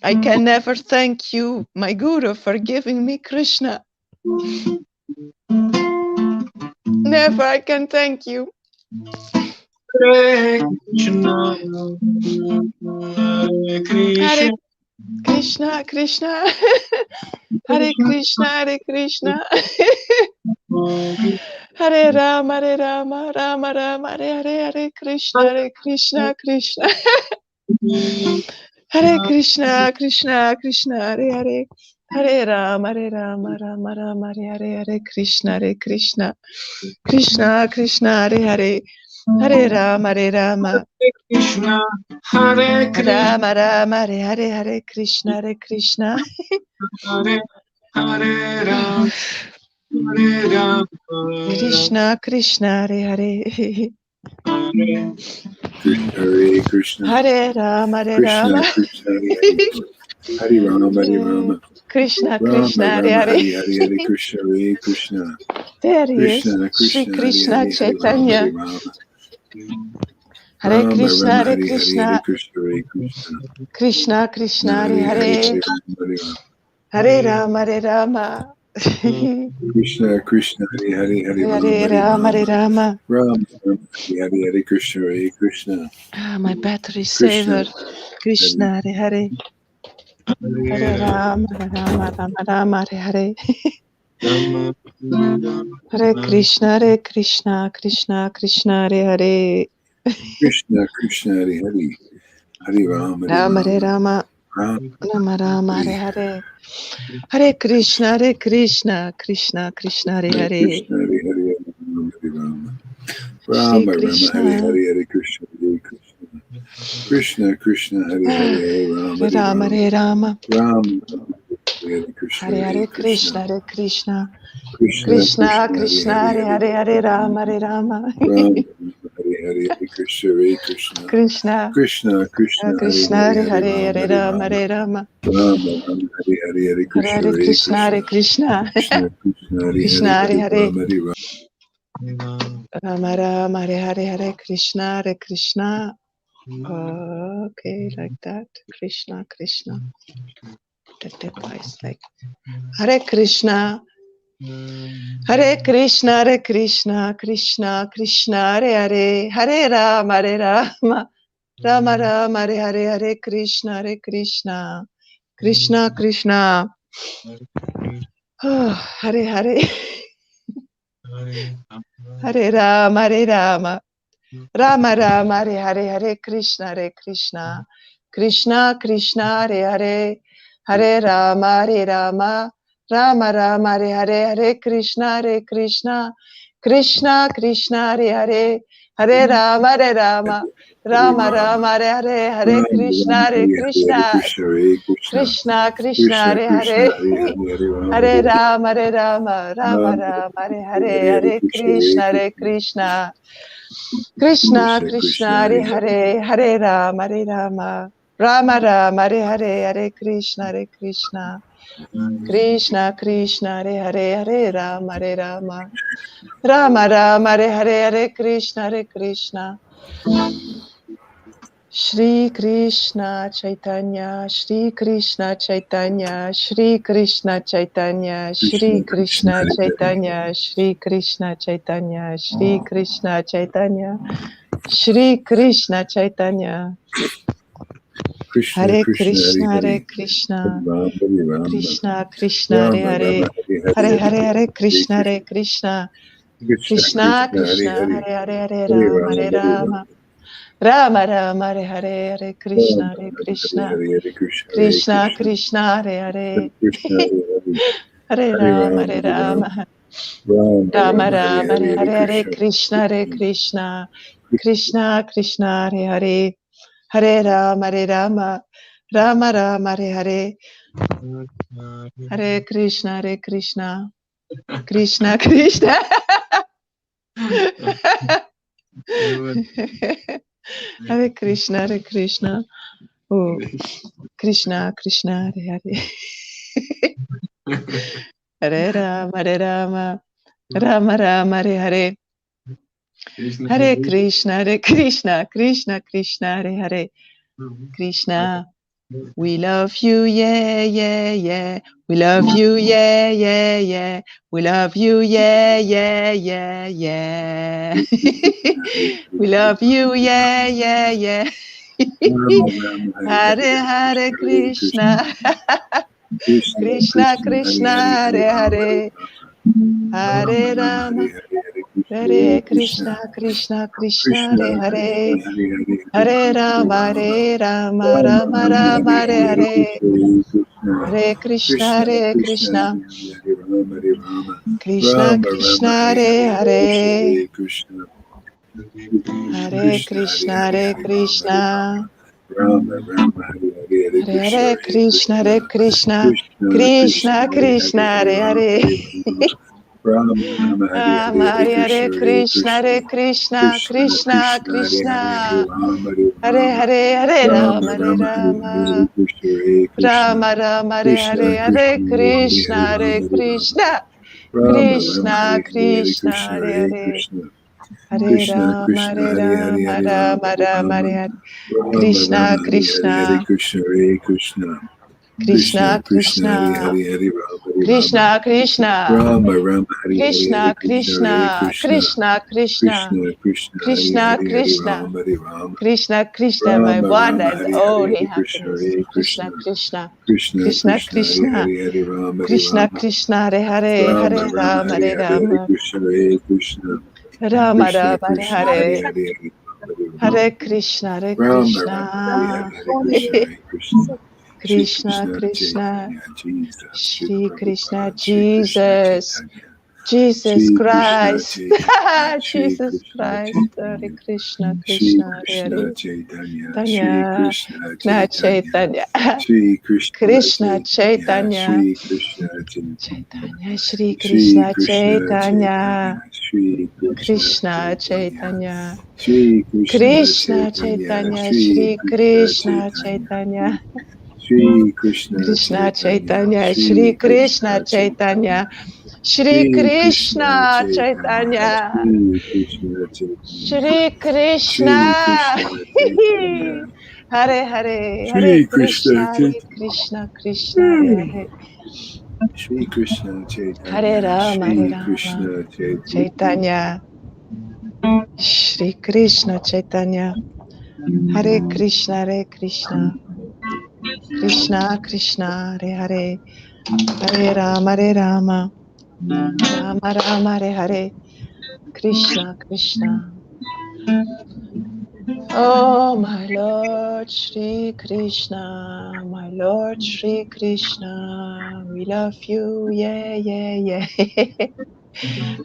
I can never thank you, my Guru, for giving me Krishna. Never I can thank you. Hare Krishna, Hare Krishna, Hare Krishna, Krishna. Hare Krishna, Hare Krishna. Hare Rama, Rama Rama, Hare Hare, Hare Krishna, Krishna. Hare Krishna, Krishna, Krishna, Hare Hare. Hare Rama, Rama Rama, Hare Krishna, Krishna. Krishna, Krishna, Hare Hare. Hare Rama, Rama. Krishna, Hare Krishna, Rama Rama, Hare Krishna, Krishna. Hare Hare Ram, Hare Ram, Krishna, Krishna, Hare Hare. Hare Hare Krishna, Hare Rama, Krishna Rama. Krishna, Hare Rama, Hare Rama, Krishna, Rama Krishna, Rama, Hare Hare Hare, Hare Krishna, Hare Krishna, There he is. Krishna Shri Krishna, Hare Krishna Hare, Hare Rama, Chaitanya. Hare Rama, Hare Rama Krishna, Rama, Hare Hare Hare, Hare Krishna. Krishna, Hare Krishna, Krishna, Krishna, Hare Hare Hare, Hare. Hare Rama, Hare Rama, Hare Rama, Hare Rama. Krishna Krishna, Hare Hare, Hare Rama, Hare Hare Rama, Hare Rama, Rama. Rama Rama, Hare Hare, Hare Krishna, Hare Krishna, Ah, my battery Krishna, saver. Krishna, Hare Hare. Hare Rama, Rama Rama, Hare Hare. Hare Krishna, Krishna, Krishna, Hare Hare. Krishna Krishna Hare Hare Hare Ram Hare Rama Hare Ram Rama, Ram Rama Rama Hare Hare Hare, Hare Krishna, Hare Krishna, Krishna Krishna Hare Hare Hare, Krishna Hare Hare Ram Hare Ram Shri Rama Rama Krishna, Hare Hare Hare Krishna Krishna Krishna Hare Hare Hare Ram Hare Hare Rama Ram Hare Rama, Ram Hare Krishna Hare Hare Hare Krishna Krishna, Hare Krishna, Krishna Krishna Krishna Hare Krishna, Hare Hare Hare Hare, Hare Rama Hare Rama, Ram Hare Hare Krishna Hare Krishna Krishna Krishna Krishna Hare Krishna, Hare Hare Hare Hare, Ram Hare Hare Rama Ram Hare Rama, Ram Ram Hare Hare Hare Hare Krishna Hare Hare Krishna, Hare Krishna Krishna, Krishna Krishna Hare Krishna Hare Hare Hare Hare, Ram Hare Ram Rama Rama, Hare Hare, Hare Krishna, Hare Krishna. Okay, like that. Krishna, Krishna. The device like Hare Krishna. Hare Krishna, Hare Krishna, Krishna, Krishna, Hare Hare, Hare Rama, Hare Rama, Rama Rama, Hare Hare, Hare Krishna, Hare Krishna, Krishna, Krishna. Oh, Hare Hare, Hare Rama, Hare Rama, Rama Rama, Hare Hare, Hare Krishna, Hare Krishna, Krishna, Krishna, Hare Hare, Hare Rama, Hare Rama, Rama Rama, Hare Hare, Hare Krishna, Hare Krishna, Krishna, Krishna, Hare Hare, Hare Rama, Hare Rama, Hare Rama Ram Rama, Hare Hare, Hare Ram Krishna, Ram Hare Hare Hare Krishna, Hare Krishna Hare Krishna Krishna, Krishna, Krishna Hare Krishna Hare, Hare Hare Hare Ram Hare Hare Rama, Hare Rama, Rama Ram Rama, Hare Hare Hare, Hare Hare Krishna Hare Krishna, Hare Krishna Krishna, Krishna, Krishna Krishna, Krishna Hare Hare Hare Hare, Hare Rama, Hare Rama, Rama Rama, Hare Hare, Hare Krishna, Hare Krishna, Krishna, Krishna, Hare Hare, Hare Rama, Hare Rama, Rama Rama, Hare Hare, Hare Krishna, Hare Krishna, Shri Krishna Chaitanya, Shri Krishna Chaitanya, Shri Krishna Chaitanya, Shri Krishna Krishna Krishna Hare Hare Chaitanya, Shri Krishna Chaitanya, Shri Krishna Chaitanya, Shri Krishna Chaitanya, Krishna Hare Krishna Hare Krishna, Hare Hare Krishna, Ram Hare Ram Krishna Krishna, Hare Rama Hare, Rama Hare Hare Hare Hare Hare, Hare Hare Krishna, Hare Krishna Krishna, Krishna Krishna Krishna Hare Krishna, Hare Hare Hare, Hare Hare Rama, Ram Hare Hare Ram Rama, Rama Rama, Hare Hare, Hare Krishna, Rama Hare Rama Hare Krishna, Hare Hare Krishna Hare Krishna Krishna Krishna, Hare Hare, Krishna Hare Hare Hare Hare Rama, Ram Hare Hare Ram Rama, Rama Rama Rama Hare Rama, Hare Hare Hare Hare, Hare Krishna Krishna, Hare Krishna Krishna, Krishna Krishna, Hare Hare, Hare Rama, Hare Rama, Rama Rama, Hare Hare, Hare Krishna, Hare Krishna, Krishna Krishna. Hare Krishna, Hare Krishna. Oh, Krishna, Krishna, Hare Hare. Hare Rama, Hare Rama, Rama Rama, Hare Hare. Hare Krishna, Hare Krishna, Krishna Krishna, Hare Hare. Krishna, we love you, yeah, yeah, yeah. We love you, yeah, yeah, yeah. We love you, yeah, yeah, yeah, yeah. We love you, yeah, yeah, yeah. Rama Rama Hare Hare Hare Hare Hare Krishna Hare Krishna Krishna. Krishna Krishna Krishna Hare Krishna Hare Hare Hare Ram Hare Hare Rama Hare Rama Rama Hare Hare Hare Krishna Hare Hare Krishna Krishna Krishna Krishna Krishna Hare Krishna Hare Hare Hare Hare Hare Ram Hare Rama Rama Hare Rama Rama Rama Rama Rama Hare Hare Hare Hare Hare Krishna Hare Krishna Krishna Hare Krishna Krishna Hare Hare Rama Hare Rama Krishna Rama Rama Krishna Hare Hare Hare Krishna Hare Hare Krishna Hare Krishna Hare Krishna Hare Hare Hare Rama Hare Rama Krishna Rama Rama Hare Hare Hare Hare Krishna Hare Hare Krishna Krishna Hare Krishna Krishna Krishna Krishna Hare Krishna Hare Hare Hare Rama Hare Hare Rama Rama Rama Hare Hare Rama Hare Hare Hare Krishna Hare Krishna Hare Krishna Krishna Krishna Krishna Krishna Hare Hare Hare Krishna Rama Hare Hare Rama Hare Hare Rama Rama Hare Rama Hare Hare Hare Rama Krishna Hare Krishna Rama Rama Hare Krishna Hare Hare Krishna Hare Hare Krishna Hare Hare Rama Hare Rama Krishna Rama Rama Krishna Hare Hare Hare Krishna Krishna Hare Hare Hare Krishna Hare Krishna Rama Krishna Hare Hare Hare Rama Hare Rama Rama Hare Rama Rama Hare Hare Rama Krishna Rama Hare Hare Hare Krishna Krishna Hare Krishna Krishna Krishna Krishna Hare Krishna Hare Hare Rama Hare Rama Krishna Krishna Rama Rama Hare Hare Hare Krishna Krishna Hare Krishna Krishna Krishna Krishna Krishna Krishna Hare Krishna Hare Hare Krishna Rama Hare Rama Krishna Krishna, my Rama one Rama and Hare Hare only Hare Krishna happiness. Hare Krishna Krishna Krishna Krishna Krishna Krishna Hare Krishna Hare Hare Rama Hare Krishna Rama Krishna Hare Hare Rama Hare Rama Rama Hare Hare Hare Hare Rama Krishna Hare Krishna Rama Krishna Rama Hare Krishna Hare Hare Hare Hare Krishna, Hare Ram Krishna. Hari Hari Hare Krishna, Hare Krishna. Shri Krishna, Krishna Krishna, Chaitanya, Jesus, Shri Shri Krishna, Prabhupada, Shri Krishna Jesus, Chaitanya, Jesus Shri Krishna Christ, Chaitanya, Shri Jesus Krishna Christ, Hare Chaitanya, Krishna, Shri Krishna, Hare Krishna Hare, Chaitanya, Shri Tanya, Krishna Na Chaitanya, Chaitanya, Shri Krishna Krishna Chaitanya, Chaitanya, Shri Krishna Chaitanya, Chaitanya, Shri Shri Krishna Krishna Chaitanya, Chaitanya, Shri Krishna Krishna Chaitanya, Chaitanya, Shri Krishna Krishna Chaitanya, Chaitanya, Shri Shri Krishna Krishna Chaitanya, Chaitanya, Shri Krishna Krishna Chaitanya, Chaitanya, Shri Shri Krishna Krishna Chaitanya, Chaitanya, Shri Shri Krishna Krishna Chaitanya, Chaitanya, Shri Krishna Chaitanya, Shri Shri Krishna. Krishna Chaitanya, Hare Hare, Hare Shri Krishna Krishna, Hare Chaitanya, Krishna, Krishna, Hare Hare, Shri Krishna Hare Chaitanya, Rama, Hare Shri Rama, Krishna Chaitanya, Chaitanya, Shri Krishna Chaitanya, Hare Krishna, Hare Krishna, Krishna Krishna, Hare Hare, Hare Rama, Hare Rama, Rama Rama, Hare Hare, Krishna Krishna. Oh, my Lord Shri Krishna, my Lord Shri Krishna, we love you, yeah, yeah, yeah.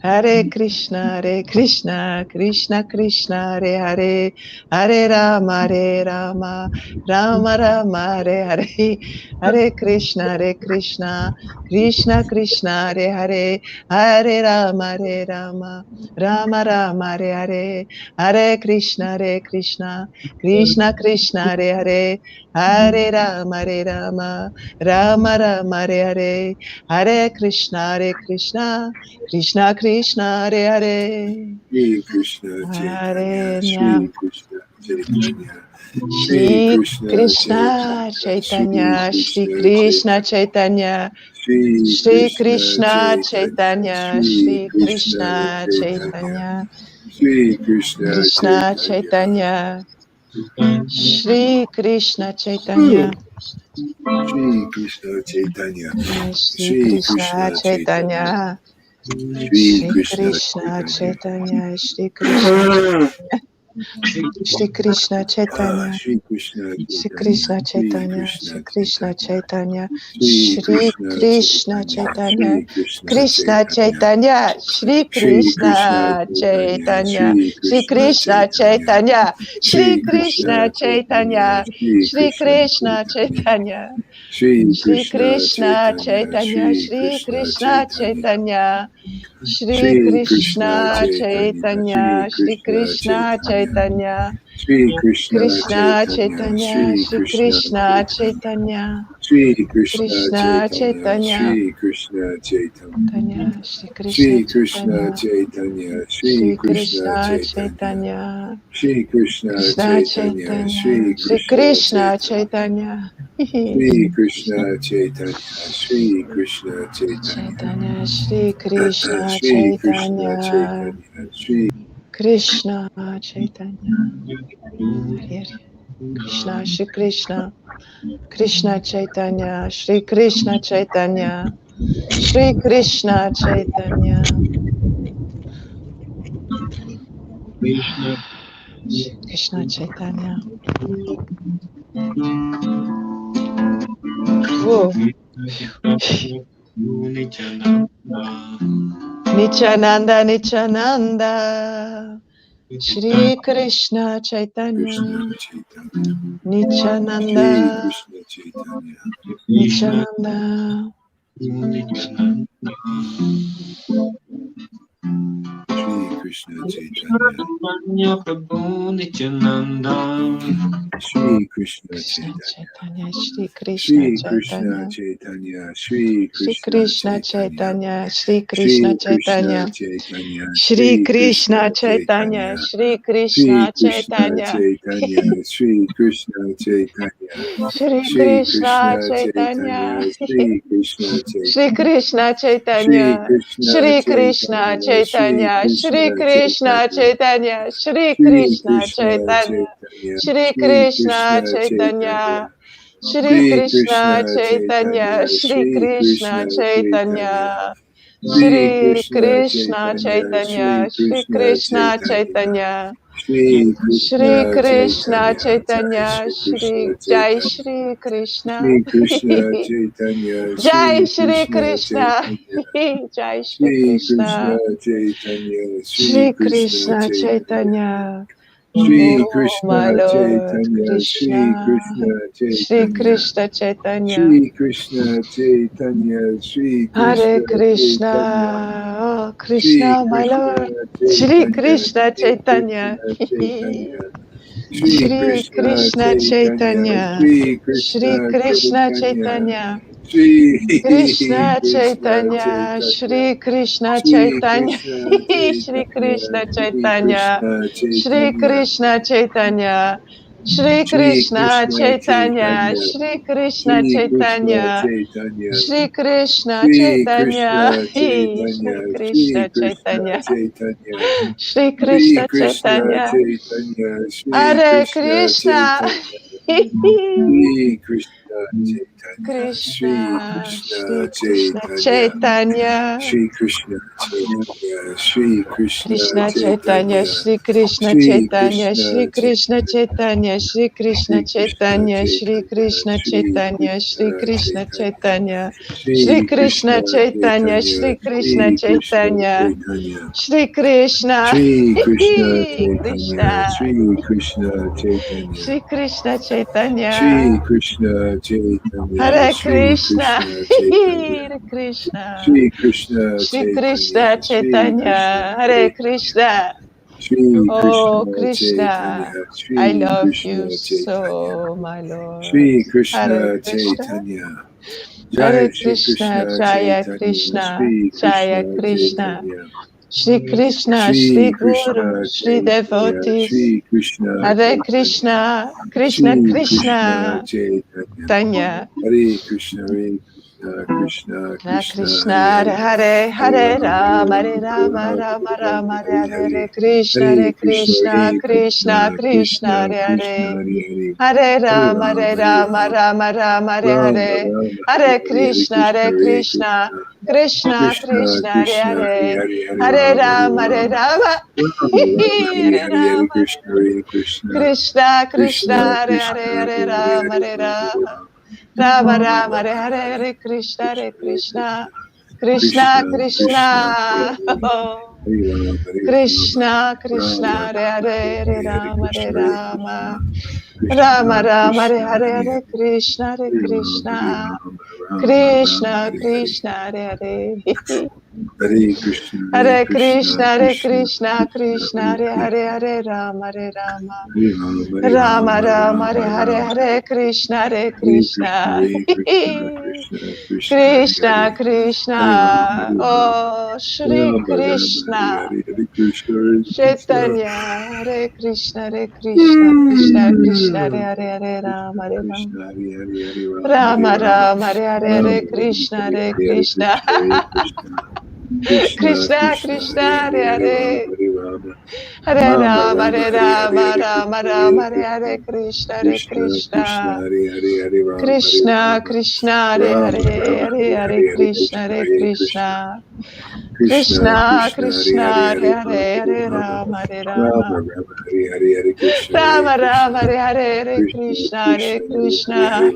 Hare Krishna, Hare Krishna, Krishna Krishna, Hare Hare, Hare Rama, Hare Rama, Rama Rama, Hare Hare, Hare Krishna, Hare Krishna, Krishna Krishna, Hare Hare, Hare Rama, Hare Rama, Rama Rama, Hare Hare, Hare Krishna, Hare Krishna, Krishna Krishna, Hare Hare, Hare Rama, Hare Rama, Rama Rama, Hare Hare, Hare Krishna, Hare Krishna, Krishna Krishna Hare Hare Shri Krishna Chaitanya, Hare Shri Nyam Krishna Chaitanya, Shri Shri Krishna Krishna Chaitanya, Shri Chaitanya Shri Krishna Krishna Chaitanya, Chaitanya Shri Shri Krishna Krishna Chaitanya, Chaitanya Shri Shri Krishna Krishna Chaitanya, Chaitanya Shri Krishna Krishna Chaitanya, Chaitanya Shri Krishna Chaitanya Shri Krishna Chaitanya, Shri Shri Krishna Krishna Chaitanya, Chaitanya Shri Shri Krishna Krishna Chaitanya, Chaitanya Shri Krishna Shri Krishna Chaitanya Shri Krishna Shri Chaitanya, Krishna Shri Chaitanya, Shri Krishna Krishna Chaitanya, Chaitanya, Shri Shri Krishna Krishna Chaitanya, Chaitanya, Shri Krishna Krishna Chaitanya, Chaitanya, Shri Shri Krishna Krishna Chaitanya, Chaitanya, Shri Shri Krishna Krishna Chaitanya, Chaitanya, Shri Shri Krishna Krishna Chaitanya, Chaitanya, Shri Shri Krishna Krishna Chaitanya, Chaitanya, Shri Shri Krishna Krishna Chaitanya, Chaitanya, Shri Shri Krishna Krishna Chaitanya, Chaitanya, Shri Shri Krishna Krishna Chaitanya, Shri Chaitanya, Shri Krishna Krishna Chaitanya, Chaitanya, Shri Krishna Krishna Chaitanya, Chaitanya, Shri Shri Krishna Krishna Chaitanya, Chaitanya, Shri Krishna Krishna Chaitanya, Chaitanya, Shri Krishna Chaitanya, Tanya, Shri Krishna Shri Krishna Chaitanya, Chaitanya, Shri Shri Krishna Krishna Chaitanya, Chaitanya, Shri Krishna Krishna Chaitanya, Chaitanya, Shri Shri Krishna Krishna Chaitanya, Chaitanya, Shri Shri Krishna Chaitanya, Shri Krishna Chaitanya, Chaitanya, Shri Krishna Shri Krishna Chaitanya, Chaitanya, Shri Krishna Chaitanya, Hare Hare, Krishna, Shri Krishna, Krishna Chaitanya, Shri Krishna Chaitanya, Shri Krishna Chaitanya, Shri Krishna Chaitanya. Whoa. Nityananda, Nityananda, Shri Krishna Krishna Chaitanya, Chaitanya, Shri Nityananda, Krishna Chaitanya, Nityananda, Shri Krishna Chaitanya, Prabhu Nityananda, Shri Krishna Krishna Chaitanya, Chaitanya, Shri Krishna Shri Krishna Chaitanya, Chaitanya, Shri Shri Krishna Krishna Chaitanya, Chaitanya, Shri Krishna Shri Krishna Chaitanya, Chaitanya, Shri Shri Krishna Krishna Chaitanya, Chaitanya, Shri Shri Krishna Krishna Chaitanya, Chaitanya, Shri Krishna Chaitanya, Shri Shri Krishna Krishna Chaitanya, Chaitanya, Shri Krishna Shri Chaitanya, Krishna Shri Chaitanya, Krishna Shri Krishna Chaitanya, Shri Chaitanya, Shri Krishna Krishna Chaitanya, Chaitanya, Shri Shri Krishna Krishna Chaitanya, Chaitanya, Shri Shri Krishna Krishna Chaitanya, Chaitanya, Shri Shri Krishna Krishna Chaitanya, Chaitanya, Shri Shri Krishna Krishna Chaitanya, Chaitanya, Shri Shri Krishna Krishna Chaitanya, Shri Chaitanya, Shri Krishna Krishna Chaitanya, Chaitanya, Shri Shri Krishna Krishna Chaitanya, Jai Chaitanya, Shri Shri Krishna Jai Chaitanya, Shri Krishna. Shri Krishna Chaitanya, Jai Shri Shri Krishna Krishna. Chaitanya, Jai Shri Shri Krishna Krishna. Chaitanya, Shri Shri Krishna Krishna Chaitanya, Chaitanya. Shri Oh, my Krishna Lord Chaitanya, Shri Krishna. Krishna Shri Chaitanya, Krishna Chaitanya. Shri Krishna Chaitanya, Shri Hare Krishna Chaitanya, Krishna. Oh, Shri Krishna, my Krishna Lord. Shri Chaitanya, Krishna Shri Chaitanya. Krishna Chaitanya, Shri Shri Krishna Krishna Chaitanya, Chaitanya. Shri Shri Krishna Krishna Chaitanya, Chaitanya. Shri Krishna Krishna Chaitanya, Chaitanya, Shri Krishna Shri Chaitanya, Krishna Shri Chaitanya, Krishna Shri Chaitanya, Krishna Shri Chaitanya, Krishna Chaitanya, Shri Shri Krishna Krishna Chaitanya, Chaitanya, Shri Krishna Shri Krishna Chaitanya, Chaitanya, Shri Krishna Shri Chaitanya, Krishna Shri Chaitanya, Shri Krishna Krishna Chaitanya, Chaitanya, Shri Shri Krishna Krishna Chaitanya, Chaitanya, Shri Hare Krishna Krishna, Chaitanya, Shri Krishna Chaitanya, Shri Krishna, Shri Krishna Krishna Chaitanya, Chaitanya. Shri Krishna Chaitanya, Shri Krishna Krishna Chaitanya, Chaitanya, Shri Krishna Shri Chaitanya, Shri Krishna Krishna Chaitanya, Chaitanya, Shri Krishna Shri Krishna Chaitanya, Shri Chaitanya, Krishna Shri Chaitanya, Shri Krishna Krishna Chaitanya, Chaitanya, Shri Shri Krishna Krishna Chaitanya, Chaitanya, Shri Krishna Shri Krishna Chaitanya, Chaitanya, Shri Krishna, Shri Krishna Chaitanya, Krishna, Shri Krishna Chaitanya, Shri Krishna Chaitanya, Shri Krishna Chaitanya, Hare Shri Krishna, Krishna Chaitanya, Hare Krishna, Shri Krishna Shri Chaitanya, Krishna Shri Krishna Chaitanya, Hare Chaitanya, Krishna. Shri Oh, Krishna Krishna, Chaitanya, I Shri love you Krishna Chaitanya, so, my Lord. Shri Hare Krishna Krishna, Chaitanya, Hare Jai Shri Krishna, Krishna Jaya Chaitanya, Krishna, Shri Jaya Krishna Krishna, Chaitanya, Shri Krishna, Shri Shri Guru, Krishna Shri Chaitanya, devotees, Shri Krishna Hare Chaitanya, Krishna, Krishna Shri Krishna Krishna, Chaitanya, Tanya. Hare Krishna, Hare Krishna, Krishna Krishna Krishna, Krishna Hare Hare Hare, Hare Hare Hare Rama, Hare Rama Rama, Hare Hare Rama Rama, Rama Hare Rama, Rama Hare Hare Hare, Hare Krishna Hare Hare Krishna, Krishna Hare Krishna Krishna, Krishna Krishna Hare Krishna, Hare Hare Hare, Hare Hare Rama Rama, Hare Hare Rama Rama, Rama Rama Hare Rama Hare Rama, Hare Hare Hare, Hare Krishna Krishna, Hare Hare Krishna Krishna, Krishna Krishna Krishna Hare Krishna, Hare Hare Hare, Hare Hare Rama, Hare Rama Hare Rama, Rama Rama Rama, Hare Hare Hare, Hare Rama Krishna, Hare Krishna, Krishna Krishna Krishna Hare Krishna, Hare Hare Hare Hare, Rama Hare Hare Rama, Hare Rama Rama, Rama Rama Rama Rama, Hare Hare Hare Hare Krishna Krishna, Hare Hare Krishna Krishna, Krishna Krishna Krishna, Hare Krishna Hare, oh. Hare Rama, Hare Rama, Krishna Rama Krishna Hare Rama, Hare Hare Hare Hare, Hare Rama Hare Krishna, Hare Rama Krishna, Rama Krishna Rama Hare Krishna, Hare Hare Hare Hare, Krishna Hare Hare Rama, Hare Krishna Rama, Rama Rama, Krishna Hare Hare, Krishna Hare Hare Hare Krishna, Hare Hare Krishna, Krishna Hare Krishna Krishna Krishna, Krishna Hare Hare Hare, Hare Hare Rama Hare Rama Hare Rama, Hare Rama Rama, Rama Rama Hare Hare Rama, Hare Krishna Hare Hare Krishna, Krishna Hare Krishna, Krishna Krishna, Hare Krishna Hare, Hare Rama, Krishna Hare Rama, Oh Shri Rama Rama, Hare Krishna Hare, Hare Krishna, Hare Krishna, Chaitanya Hare Krishna Hare Krishna Krishna Krishna Krishna Hare Hare Hare Rama Hare Rama Krishna, Hare Hare, Hare Rama, Hare Rama Rama, Rama Hare Hare Rama Hare Rama, Krishna Hare Hare Hare, Hare Krishna Krishna, Hare Krishna, Krishna Krishna Krishna, Krishna Hare Hare Hare, Hare Rama, Hare Hare Rama, Hare Rama Rama Rama, Hare Hare Hare, Rama Hare Rama Krishna, Rama Hare Hare Krishna, Hare Krishna Hare Krishna Krishna, Krishna Hare Hare, Hare Rama, Hare Krishna Rama, Krishna Hare Rama Hare Rama, Hare Hare Hare Hare, Hare Krishna Krishna, Hare Hare Krishna, Krishna Krishna Krishna Krishna, Hare Krishna Hare, Hare Hare Rama, Hare Hare Hare Rama, Rama Hare Rama Rama Rama, Hare Hare, Hare Krishna, Hare Rama Rama Krishna, Hare Hare Hare Krishna Krishna Hare Krishna, Hare Hare, Krishna Hare Rama, Hare Rama, Krishna Rama Krishna Rama, Hare Hare, Hare Krishna, Hare Krishna, Hare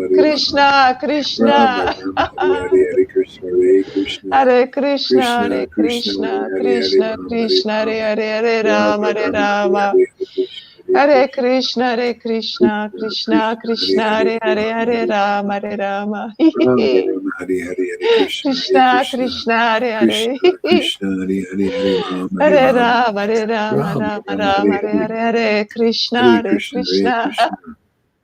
Krishna Krishna Hare Krishna, Krishna Hare Hare, Hare Krishna Rama, Hare Krishna Rama, Hare Hare Hare Rama Rama Hare Rama, Hare Rama Hare, Hare Krishna, Hare Hare Krishna, Krishna, Hare Krishna, Krishna Krishna, Krishna, Hare Krishna, Hare, Hare Hare Hare, Rama, Hare Hare Rama, Hare Rama. Rama, Rama, Hare Hare, Hare Krishna, Hare Krishna, Krishna, Krishna, Hare Hare. Krishna Krishna, Hare Hare, Hare Rama, Hare Hare Rama, Rama, Hare Rama, Rama Rama, Rama, Rama, Hare Hare Hare, Hare, Hare Krishna, Hare Hare Krishna, Hare Krishna.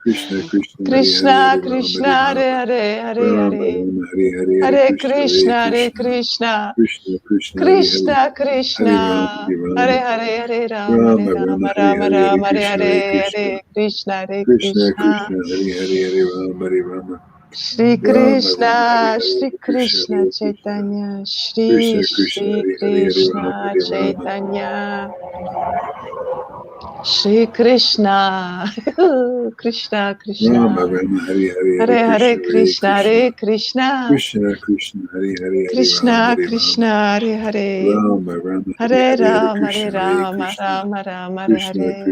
Krishna, Krishna Krishna, Hare Hare, Krishna, Hare Rama, Krishna, Hare Hare Rama, Hare, Hare Rama Hare. Rama, Hare Hare, Hare Hare Krishna, Hare Krishna, Hare Krishna, Krishna. Krishna Krishna, Hare Hare, Krishna, Hare Rama, Krishna. Hare Rama, Hare Hare, Hare Rama, Hare Rama Rama, Rama, Hare Rama, Hare, Hare Rama, Hare Krishna, Hare Hare, Krishna, Hare Krishna, Hare Krishna Krishna. Krishna, Hare Hare, Hare Rama, Hare Rama, Shri Rama Rama Hare Krishna, Hare Shri Hare Krishna Krishna Hare Krishna Chaitanya, Krishna Shri Krishna Shri Hare Hare Hare Rama Krishna Hare Rama Chaitanya, Shri Krishna, Krishna Rama Krishna, Rama Hare Hare Hare Hare Krishna Hare Hare Krishna, Krishna Hare Krishna, Krishna Krishna Hare Hare Hare Rama Krishna Hare Rama Krishna, Hare Hare, Rama Rama Hare Hare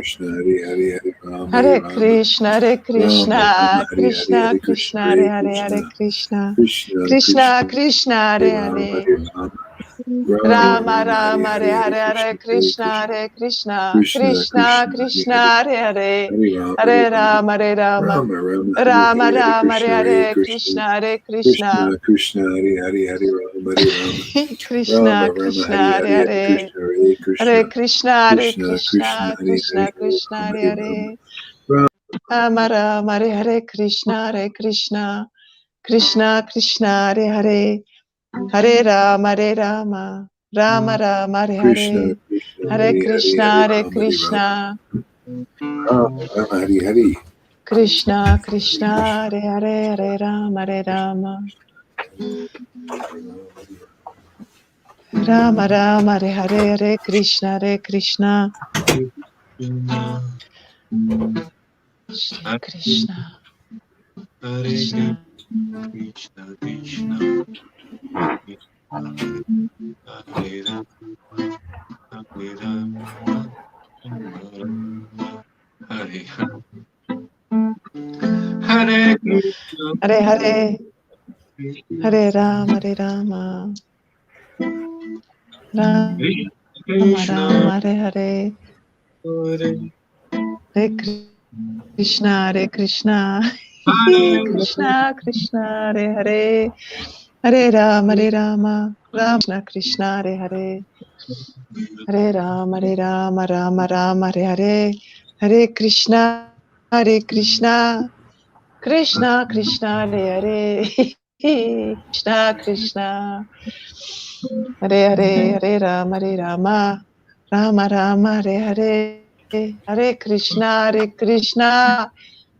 Hare Hare Rama, Hare Krishna Hare Rama, Krishna Rama Rama, Hare Krishna Hare. Krishna Hare Hare Hare Rama Hare Hare Rama Krishna, Hare Rama Rama Krishna, Hare Hare Krishna Hare Krishna Krishna, Hare Hare Hare, Hare Krishna Krishna, Krishna Krishna Krishna Krishna, Hare Hare Rama Hare, Hare Rama Rama Rama Rama Hare Rama, Hare Hare Hare Hare, Hare Krishna Hare Krishna, Krishna Hare Krishna, Krishna Krishna Krishna Hare Krishna, Hare Hare Hare, Hare Rama Hare Hare Rama Rama, Hare Rama, Rama Rama Hare Rama Hare Hare Rama, Krishna Hare Hare Hare, Krishna Krishna Hare Krishna, Krishna Krishna Hare Hare Hare Rama Hare Rama Rama Krishna Rama Krishna, Hare Hare Hare Hare Hare, Krishna Hare Hare Krishna Krishna, Hare Krishna Krishna Krishna, Hare Hare Krishna Hare Krishna, Rama Hare Hare Rama Hare. Amara Hare Hare Krishna, Hare Krishna, Krishna Krishna, Hare Hare, Hare Rama, Hare Rama, Rama Rama, Hare Krishna Hare, Krishna Hare Hare Hare Krishna, Hare Hare Rama Hare Rama Krishna, Rama Rama Hare Hare Krishna Hare Krishna, Krishna Hare Hare, Hare Rama, Hare Rama, Rama Rama, Hare Hare, Hare Krishna, Hare Krishna, Shri Krishna, Krishna. Krishna Krishna Hare Rama Hare Rama Hare Hare Krishna Hare Hare, Krishna Hare Rama, Hare Rama, Rama Krishna Rama, Hare Hare, Hare Hare Krishna, Hare Krishna, Krishna Krishna, Hare Hare, Hare Rama, Hare Rama, Rama Krishna, Krishna, Hare Hare, Hare Rama, Hare Rama, Rama Rama, Hare Hare, Hare Krishna, Hare Krishna, Krishna Krishna, Hare Hare, Krishna Krishna, Hare Hare, Hare Rama, Hare Rama, Rama Rama, Hare Hare, Hare Krishna, Hare Krishna,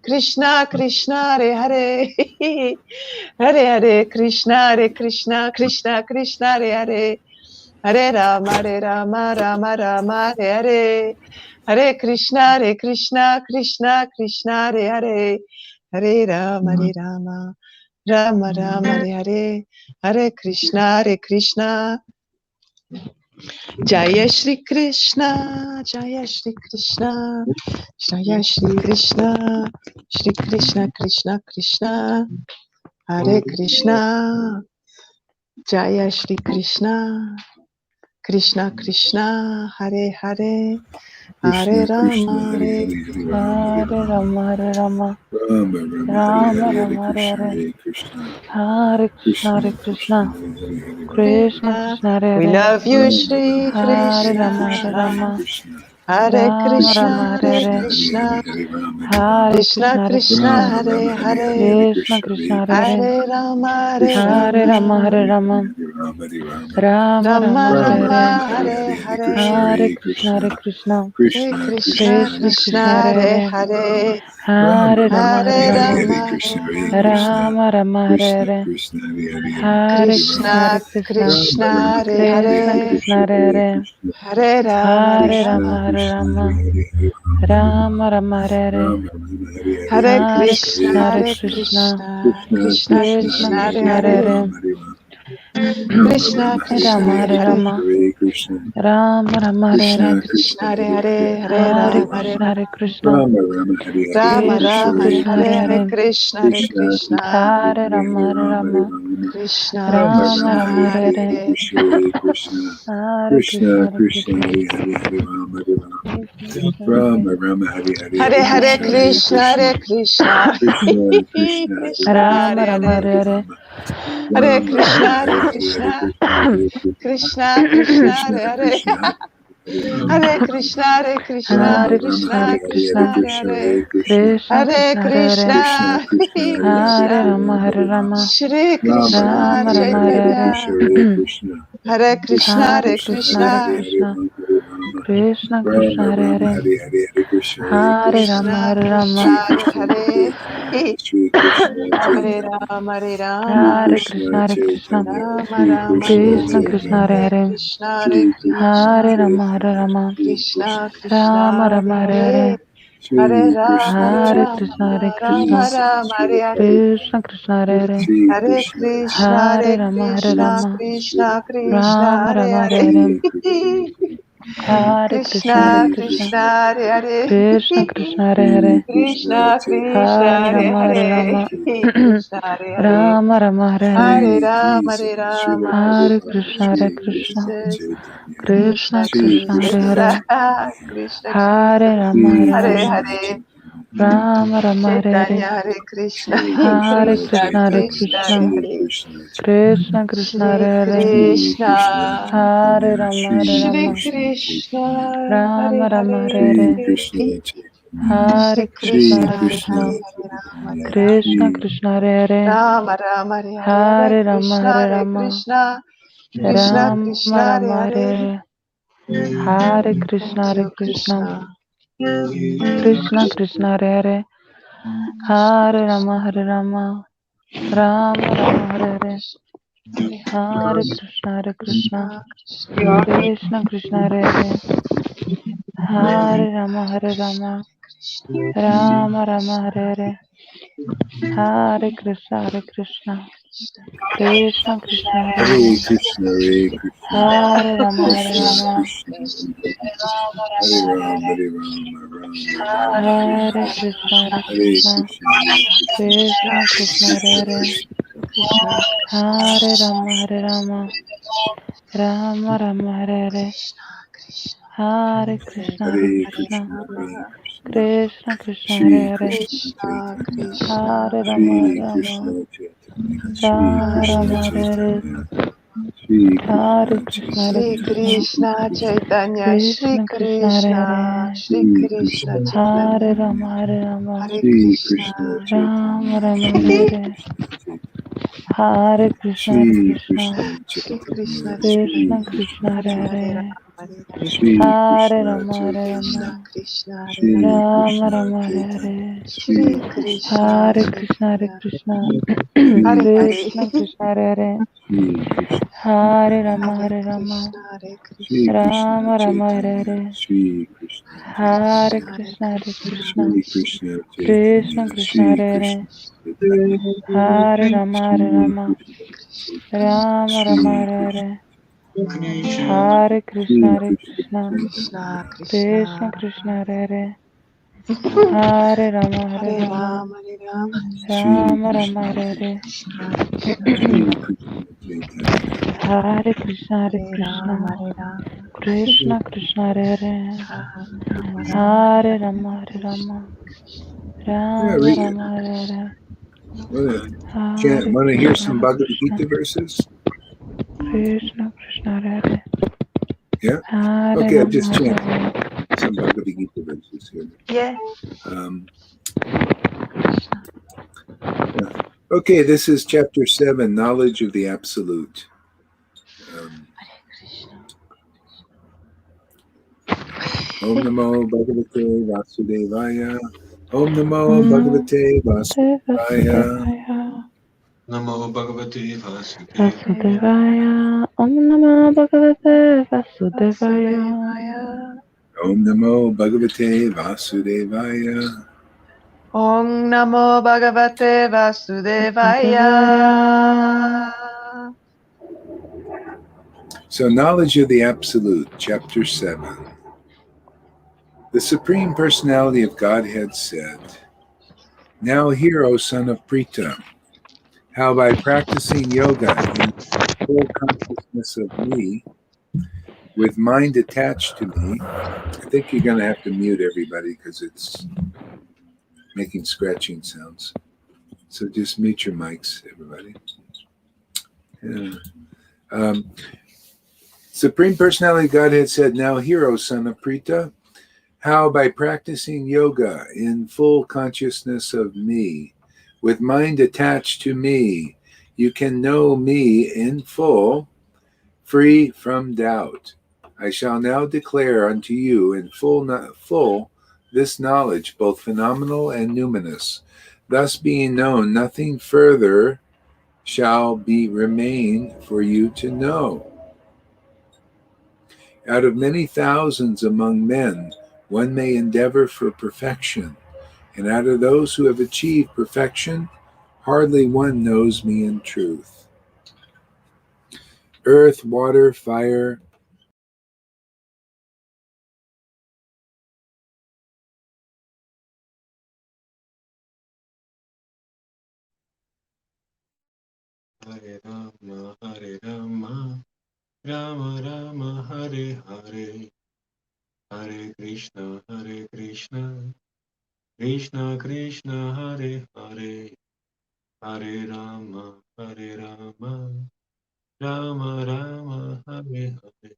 Krishna Krishna, Hare Hare, Hare Hare, Krishna, Hare Krishna, Krishna Krishna, Hare Hare, Hare Rama, Hare Rama, Rama Rama, Hare Hare, Hare Krishna, Hare Krishna, Krishna Krishna, Hare Hare, Hare Rama, Hare Rama, Rama Rama, Hare Hare, Hare Krishna, Hare Krishna. Jaya Shri Krishna, Jaya Shri Krishna, Jaya Shri Krishna, Shri Krishna Krishna Krishna, Hare Krishna, Jaya Shri Krishna, Krishna Krishna, Hare Hare, Hare Krishna Krishna Rama, Hare Hare Hare Hare Rama Hare Hare Rama Rama, Hare Rama, Rama Rama Hare Rama Hare Hare Rama, Hare Krishna Hare, Hare Krishna Hare Krishna, Krishna Hare Krishna Krishna, Hare Hare Hare Rama Hare Krishna Rama Krishna. Krishna, Hare We Hare, love you, Rama Shri Rama Hare Hare Hare Rama, Hare Krishna Hare Krishna. Rama, Krishna Hare Rama Krishna Rama, Krishna, Hare Hare Krishna Hare, Hare Hare Krishna, Hare Rama Hare Rama Hare Krishna Krishna, Hare Krishna, Krishna, Rama Hare Rama Hare Hare, Hare Krishna Krishna Krishna, Hare Hare Hare, Hare Rama, Hare Krishna Hare Rama, Rama, Krishna Hare Hare Rama, Hare Rama Hare Rama Rama Rama Rama, Hare Rama Hare, Rama, Rama Hare Hare Hare Hare Krishna Hare, Hare Hare Krishna, Hare Krishna Krishna, Hare Krishna Krishna Krishna, Krishna Hare Krishna, Hare Krishna, Hare Hare Hare Hare, Hare, Rama Hare Rama, Rama Hare Hare Hare Rama, Hare Rama, Krishna Hare Hare Rama, Krishna Rama Rama, Hare Krishna Hare, Krishna Hare Hare Hare Hare Hare Krishna, Rama Hare Krishna, Krishna, Rama Krishna, Rama Hare Hare Hare Krishna Hare Hare, Krishna, Krishna Hare Hare Hare, Krishna Hare Rama, Hare Hare Krishna Rama, Rama, Hare Krishna Hare Rama, Hare Hare Rama Rama, Hare Hare, Rama Rama Hare Hare Hare Hare Hare Krishna Krishna, Krishna, Hare Hare Hare Krishna Krishna, Krishna, Krishna Krishna Krishna Krishna Krishna, Hare Hare Krishna, Hare Hare Hare Hare, Hare, Rama Rama Rama Krishna, Rama Hare Rama Krishna, Hare Hare Krishna Hare, Rama, Hare Krishna Rama Rama, Hare Krishna, Hare, Krishna Krishna Krishna, Hare Hare Hare Hare, Hare Hare Hare Rama, Rama Hare Krishna, Hare Rama, Krishna, Rama Rama Hare Hare Hare Rama, Krishna Krishna Rama, Hare Hare Krishna, Hare, Hare Krishna Hare Hare, Krishna, Hare Krishna Krishna, Krishna Hare Hare Hare Rama, Hare Hare Rama Hare Rama, Rama Krishna, Rama Rama Krishna, Rama Rama, Hare Hare Hare Hare, Hare Hare, Krishna Hare Krishna Hare Krishna, Krishna Hare Krishna Krishna, Hare Hare Hare Rama Hare Rama Krishna Hare Hare, Rama Rama Hare Hare Hare Hare Hare Krishna Hare Hare Krishna, Krishna Hare Krishna, Krishna Krishna Hare Krishna, Hare Rama Hare Hare Rama, Rama Hare, Hare Hare Hare, Rama Hare Rama Krishna, Rama Hare Hare Hare Hare Krishna, Krishna Hare Krishna Krishna, Krishna, Krishna Hare Hare, Krishna Hare Rama Hare Hare Krishna, Rama Hare Krishna, Rama Hare Rama Krishna, Krishna, Hare Hare Hare Hare Krishna, Krishna, Krishna Hare Hare Krishna Krishna Hare Krishna, Hare Hare, Krishna Krishna, Krishna Hare Hare Hare Krishna, Hare Rama, Rama Hare Hare Rama, Rama Shri Rama Rama Krishna Rama Hare Rama, Hare Hare Hare Hare, Chaitanya, Krishna Hare Krishna Hare Krishna Krishna, Hare Hare Krishna Krishna, Hare Hare Krishna, Hare Hare Krishna, Rama Hare Rama Krishna Krishna, Rama Hare Rama Hare, Hare Hare Hare Krishna Hare Hare Krishna Rama, Krishna, Hare Krishna, Rama, Shri Hare Krishna Hare, Hare Shri Krishna Hare Chaitanya, Rama, Hare Shri Rama, Hare Krishna Krishna, Hare Krishna, Chaitanya, Rama Shri Rama, Krishna Hare Krishna Hare, Krishna, Chaitanya, Hare Hare Hare, Krishna, Hare Shri Krishna Hare Krishna, Rama, Hare Chaitanya, Rama, Shri Krishna Krishna Rama Krishna, Rama, Hare Hare Hare, Hare, Hare Shri Krishna Rama, Hare Rama Krishna, Chaitanya, Hare Rama, Krishna, Peace and Rama, Shri Hare Hare, Krishna Krishna, Hare Hare, Shri Hare Krishna Krishna, Chaitanya, Hare Hare Rama, Hare Krishna, Rama, Krishna Krishna, Rama Hare Rama, Hare Hare, Hare, Hare Krishna, Hare Krishna, Hare Krishna Shri Krishna, Krishna, Krishna, Hare Hare, Krishna Krishna, Hare Shri Hare, Krishna Krishna Chaitanya, Krishna, Hare Hare Rama, Hare Shri Hare, Rama, Chaitanya, Krishna Hare Hare, Rama Rama, Hare Hare, Hare Shri Rama, Hare Jesus, Srila Rama, Hare Prabhupada, Krishna, Hare Shri Krishna, Krishna Jesus, Chaitanya, Krishna Krishna Shri Krishna, Hare Krishna Krishna, Hare, Chaitanya, Krishna Hare Krishna, Rama, Hare Shri Hare Rama, Krishna Hare, Chaitanya, Rama Rama, Hare Chaitanya Hare, Hare Krishna, Shri Hare Krishna Krishna Krishna, Hare Chaitanya, Krishna Hare Krishna, Shri Hare, Krishna Chaitanya, Krishna Krishna, Shri Hare Hare, Shri Krishna Krishna, Hare Chaitanya, Rama, Hare Shri Shri Rama, Krishna Chaitanya, Krishna, Rama Hare Rama, Hare Shri Hare, Hare, Krishna Chaitanya, Hare Shri Krishna, Shri Krishna, Hare Hare Krishna, Krishna Hare, Hare Rama, Hare Chaitanya, Rama, Krishna Shri Krishna, Hare Hare, Rama Rama, Hare Hare, Hare Hare Rama, Krishna, Hare Hare Rama, Krishna, Krishna Rama Krishna, Hare Rama, Hare. Hare Hare, Hare Thank Krishna, Hare you, Krishna, Krishna. Krishna Krishna, Hare Hare, Hare Rama, Hare Rama, Rama Rama, Hare Hare, Hare Krishna, Hare Krishna, Krishna Krishna, Krishna Krishna, Hare Hare, Hare Rama, Hare Rama, Rama Rama, Hare Hare, Hare Krishna, Hare Krishna, Krishna Krishna, Hare Hare Hare, Krishna, Hare Krishna, Hare Rama, Hare Krishna Rama, Krishna, Hare Ram, Hare Ram, Ram Ram, Hare Krishna, Hare Hare Krishna, Krishna, Hare Krishna, Krishna Krishna, Hare Krishna Hare, Krishna, Krishna Hare Rama, Hare Rama, Rama Rama, Hare Hare, Krishna, Hare Hare Krishna, Hare Rama, Hare Hare Krishna, Krishna, Hare Rama, Krishna, Krishna Krishna, Shri Hare Hare, Krishna Krishna Chaitanya, Krishna, Hare Rama, Hare Shri Rama, Krishna Chaitanya, Shri Rama Krishna Rama, Hare Hare, Chaitanya, Shri Hare Krishna Krishna, Hare Shri Chaitanya, Krishna, Shri Krishna Krishna, Chaitanya, Shri Krishna Krishna, Hare Krishna, Hare, Shri Shri Krishna Krishna Chaitanya, Hare Chaitanya, Rama, Hare Rama, Hare Shri Krishna Krishna, Rama Chaitanya, Rama, Hare Shri Hare, Krishna Chaitanya, Hare Krishna, Hare Shri Krishna, Krishna Shri Chaitanya, Krishna Shri Krishna Chaitanya, Krishna Krishna, Hare Hare Hare Chaitanya, Hare, Rama, Hare Rama, Shri Hare Krishna Rama, Hare Chaitanya, Krishna Rama, Krishna, Hare Shri Rama, Rama Krishna Rama, Hare Chaitanya, Hare, Shri Shri Krishna Krishna Hare Krishna, Hare Chaitanya, Krishna, Hare Shri Hare, Krishna, Krishna Krishna, Hare Hare, Shri Krishna Hare Chaitanya, Rama, Hare Hare Rama, Krishna, Hare Shri Krishna, Krishna Rama Rama, Hare Chaitanya, Hare, Shri Krishna Hare Chaitanya, Hare Krishna, Hare Krishna, Krishna, Shri Shri Krishna Krishna Chaitanya, Krishna, Shri Hare Hare, Krishna Chaitanya, Hare Rama, Hare Shri Rama, Krishna Chaitanya, Rama Rama, Shri Hare Krishna Hare, Chaitanya, Hare Krishna, Shri Hare Krishna Krishna, Krishna, Chaitanya, Krishna Krishna, Krishna, Hare Hare, Hare Rama, Hare Hare Rama, Ram, Hare Ram, Shri Rama Rama, Krishna Hare Hare, Krishna, Krishna, Shri Krishna Chaitanya, Hare Krishna, Hare Hare Ram, Krishna, Hare Ram, Krishna Krishna, Hare Hare, Ram, Ram, Hare Rama, Hare Krishna, Rama, Yeah, Rama read it. Rama, Hare Hare, Hare Want to hear Krishna, some Hare Bhagavad Krishna, Gita verses? Krishna Krishna, Hare Hare, Yeah. Hare Okay, I'll Rama, just Hare chant Hare, some Bhagavad Gita verses here. yeah, Um, okay, this is chapter 7, Knowledge of the Absolute. Om Namo Bhagavate Vasudevaya. Om Namo Bhagavate Vasudevaya. Devaya, Namo Bhagavate Vasudevaya. Vasudevaya, Om Namo Bhagavate Vasudevaya, Vasudevaya. Om Namo Bhagavate Vasudevaya. Om Namo Bhagavate Vasudevaya. Vasudevaya. So, Knowledge of the Absolute, chapter 7. The Supreme Personality of Godhead said, Now hear, O son of Prita, how by practicing yoga in full consciousness of me, with mind attached to me, I think you're going to have to mute everybody because it's making scratching sounds. So just mute your mics, everybody. Yeah. Supreme Personality of Godhead said, Now hear, O son of Prita, how by practicing yoga in full consciousness of me, with mind attached to me, you can know me in full, free from doubt. I shall now declare unto you in full this knowledge, both phenomenal and numinous, Thus being known, nothing further shall be remain for you to know. Out of many thousands among men, one may endeavor for perfection, and out of those who have achieved perfection, hardly one knows me in truth. Earth, water, fire, Hare Rama, Hare Rama, Rama Rama, Hare Hare, Hare Krishna, Krishna Krishna, Hare Hare, Hare Rama, Rama Rama, Hare Hare,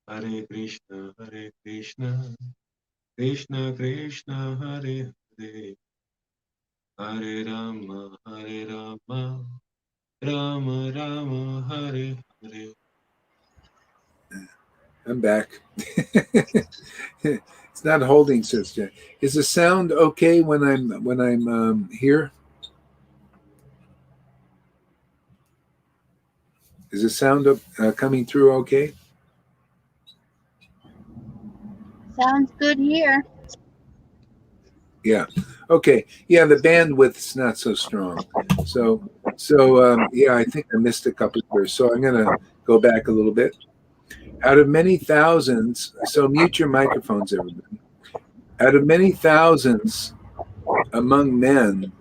Hare Krishna, Krishna Krishna, Hare Hare, Hare Rama, Rama Rama, Hare Hare. I'm back. It's not holding, sister. Is the sound okay when I'm here? Is the sound coming through okay? Sounds good here. Yeah. Okay. Yeah, the bandwidth's not so strong. So yeah, I think I missed a couple of words. So I'm gonna go back a little bit. Out of many thousands, so mute your microphones, everybody. Out of many thousands among men,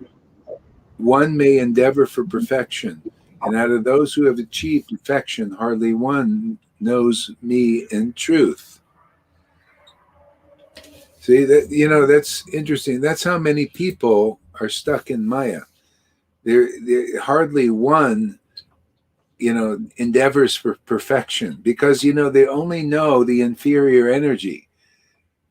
one may endeavor for perfection, and out of those who have achieved perfection, hardly one knows me in truth. See that that's interesting. That's how many people are stuck in Maya. There hardly one endeavors for perfection because they only know the inferior energy.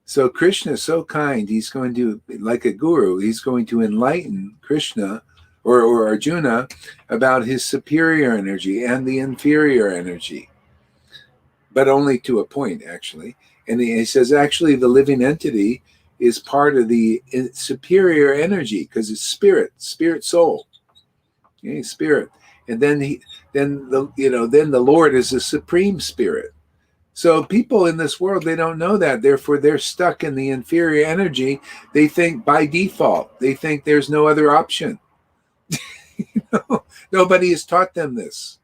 So Krishna is so kind, he's going to, like a guru, he's going to enlighten Krishna or Arjuna about his superior energy and the inferior energy, but only to a point, actually. And he says, actually, the living entity is part of the superior energy because it's spirit, soul, okay, spirit. And then the Lord is the supreme spirit. So people in this world, they don't know that. Therefore, they're stuck in the inferior energy. They think by default, they think there's no other option. Nobody has taught them this.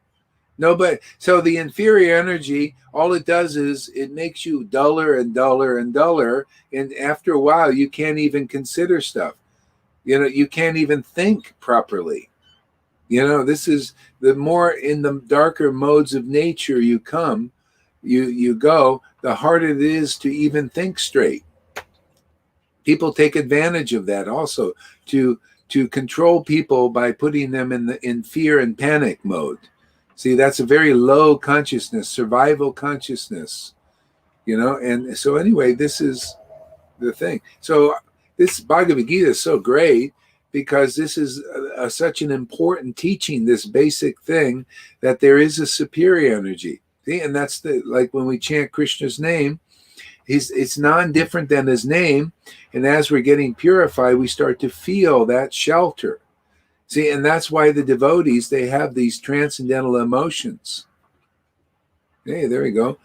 Nobody. So the inferior energy, all it does is it makes you duller and duller and duller. And after a while, you can't even consider stuff. You can't even think properly. This is the more in the darker modes of nature you come, you go, the harder it is to even think straight. People take advantage of that also to control people by putting them in fear and panic mode. See, that's a very low consciousness, survival consciousness, and so anyway, this is the thing. So this Bhagavad Gita is so great because this is such an important teaching, this basic thing that there is a superior energy. See, and that's like when we chant Krishna's name, it's non-different than his name, and as we're getting purified, we start to feel that shelter. See, and that's why the devotees, they have these transcendental emotions. Hey, there we go.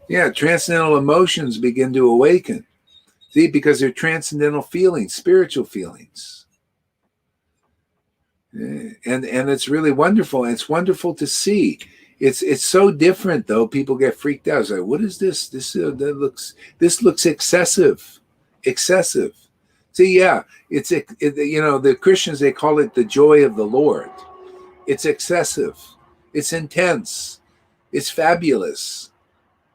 Yeah, transcendental emotions begin to awaken. See, because they're transcendental feelings, spiritual feelings. And it's really wonderful. And it's wonderful to see. It's so different though. People get freaked out. It's like, what is this? This looks excessive. Excessive. See, yeah, the Christians, they call it the joy of the Lord. It's excessive. It's intense. It's fabulous.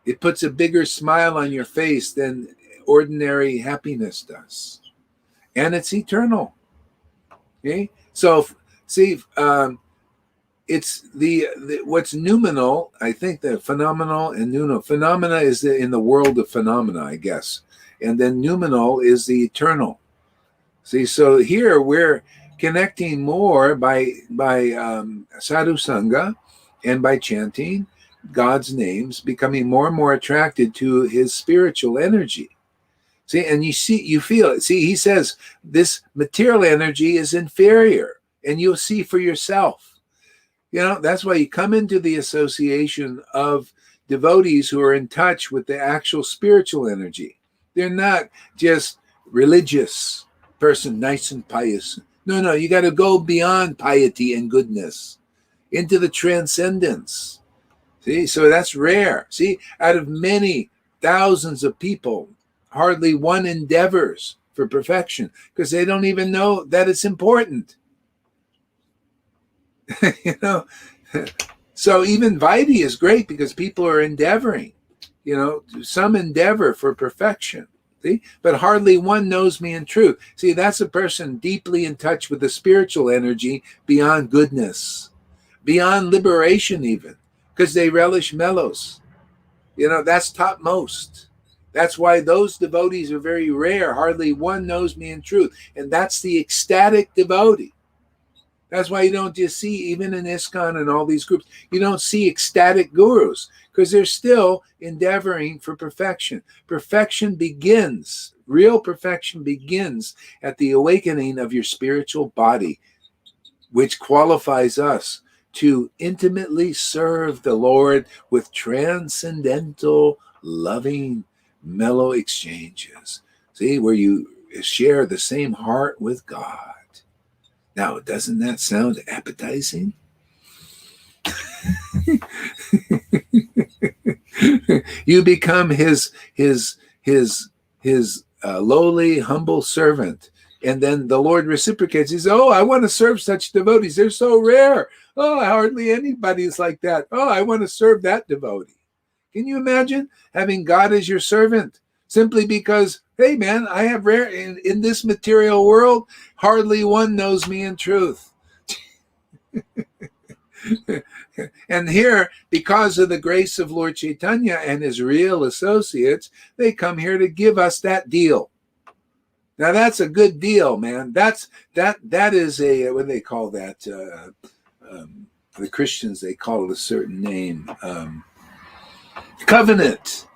It puts a bigger smile on your face than ordinary happiness does. And it's eternal. Okay? So, see, it's the what's noumenal, I think the phenomenal and noumenal. Phenomena is in the world of phenomena, I guess. And then noumenal is the eternal. See, so here we're connecting more by sadhu sangha and by chanting God's names, becoming more and more attracted to his spiritual energy. See, and you feel it. See, he says this material energy is inferior, and you'll see for yourself. That's why you come into the association of devotees who are in touch with the actual spiritual energy. They're not just religious person, nice and pious. No, you got to go beyond piety and goodness into the transcendence. See, so that's rare. See, out of many thousands of people, hardly one endeavors for perfection because they don't even know that it's important. you know, so even Vaidhi is great because people are endeavoring, some endeavor for perfection. See, but hardly one knows me in truth. See, that's a person deeply in touch with the spiritual energy beyond goodness, beyond liberation, even because they relish mellows. That's topmost. That's why those devotees are very rare. Hardly one knows me in truth. And that's the ecstatic devotee. That's why you don't just see, even in ISKCON and all these groups, you don't see ecstatic gurus because they're still endeavoring for perfection. Perfection begins, real perfection begins at the awakening of your spiritual body, which qualifies us to intimately serve the Lord with transcendental, loving, mellow exchanges. See, where you share the same heart with God. Now, doesn't that sound appetizing? You become his lowly, humble servant. And then the Lord reciprocates. He says, oh, I want to serve such devotees. They're so rare. Oh, hardly anybody's like that. Oh, I want to serve that devotee. Can you imagine having God as your servant? Simply because, hey, man, I have rare, in this material world, hardly one knows me in truth. And here, because of the grace of Lord Chaitanya and his real associates, they come here to give us that deal. Now that's a good deal, man. That is a, what do they call that? The Christians, they call it a certain name. Covenant.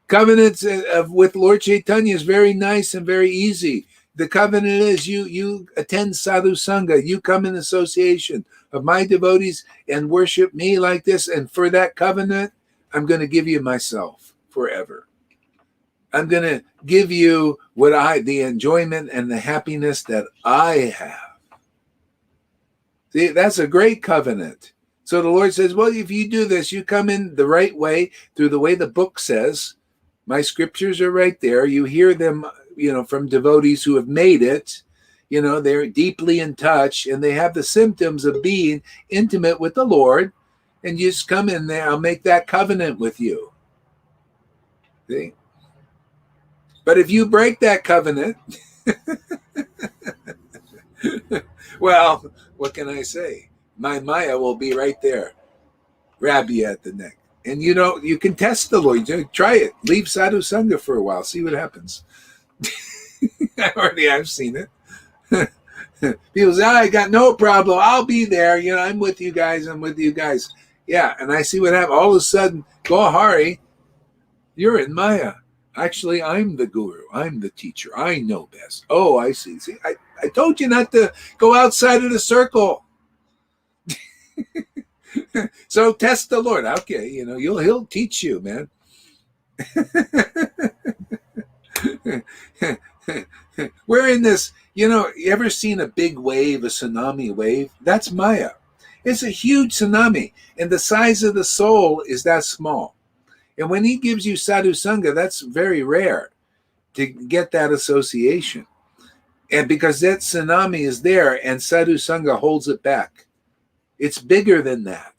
Covenants with Lord Chaitanya is very nice and very easy. The covenant is you attend sadhu sangha, you come in association of my devotees and worship me like this, and for that covenant, I'm going to give you myself forever. I'm going to give you the enjoyment and the happiness that I have. See, that's a great covenant. So the Lord says, well, if you do this, you come in the right way, through the way the book says. My scriptures are right there. You hear them, from devotees who have made it. They're deeply in touch and they have the symptoms of being intimate with the Lord. And you just come in there. I'll make that covenant with you. See? But if you break that covenant, well, what can I say? My Maya will be right there. Grab you at the neck. And you can test the Lord. Try it. Leave sadhu sangha for a while. See what happens. I've seen it. People say, I got no problem. I'll be there. I'm with you guys. Yeah, and I see what happens. All of a sudden, Gohari, you're in Maya. Actually, I'm the guru. I'm the teacher. I know best. Oh, I see. See, I told you not to go outside of the circle. So test the Lord. Okay, he'll teach you, man. We're in this, you ever seen a big wave, a tsunami wave? That's Maya. It's a huge tsunami, and the size of the soul is that small. And when he gives you sadhu sangha, that's very rare to get that association. And because that tsunami is there and sadhu sangha holds it back. It's bigger than that.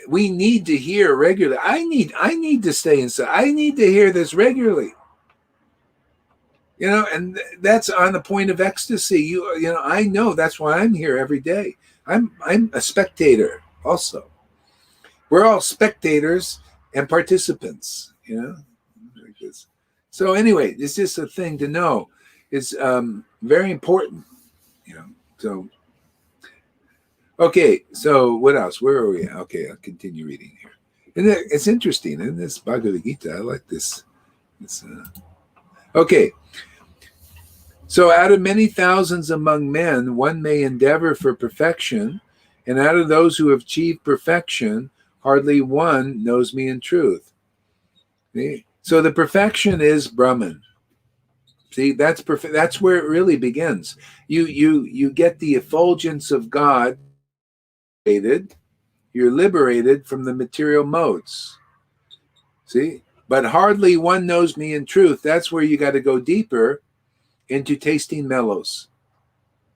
We need to hear regularly. I need to stay inside. I need to hear this regularly. And that's on the point of ecstasy. I know that's why I'm here every day. I'm a spectator also. We're all spectators and participants, like this. So anyway, it's just a thing to know. It's very important, So, okay, so what else? Where are we? Okay, I'll continue reading here. And it's interesting in this Bhagavad Gita. I like this Okay. So out of many thousands among men, one may endeavor for perfection, and out of those who have achieved perfection, hardly one knows me in truth. See? So the perfection is Brahman. See, that's perfect. That's where it really begins. You get the effulgence of God. You're liberated from the material modes. See, but hardly one knows me in truth. That's where you got to go deeper into tasting mellows.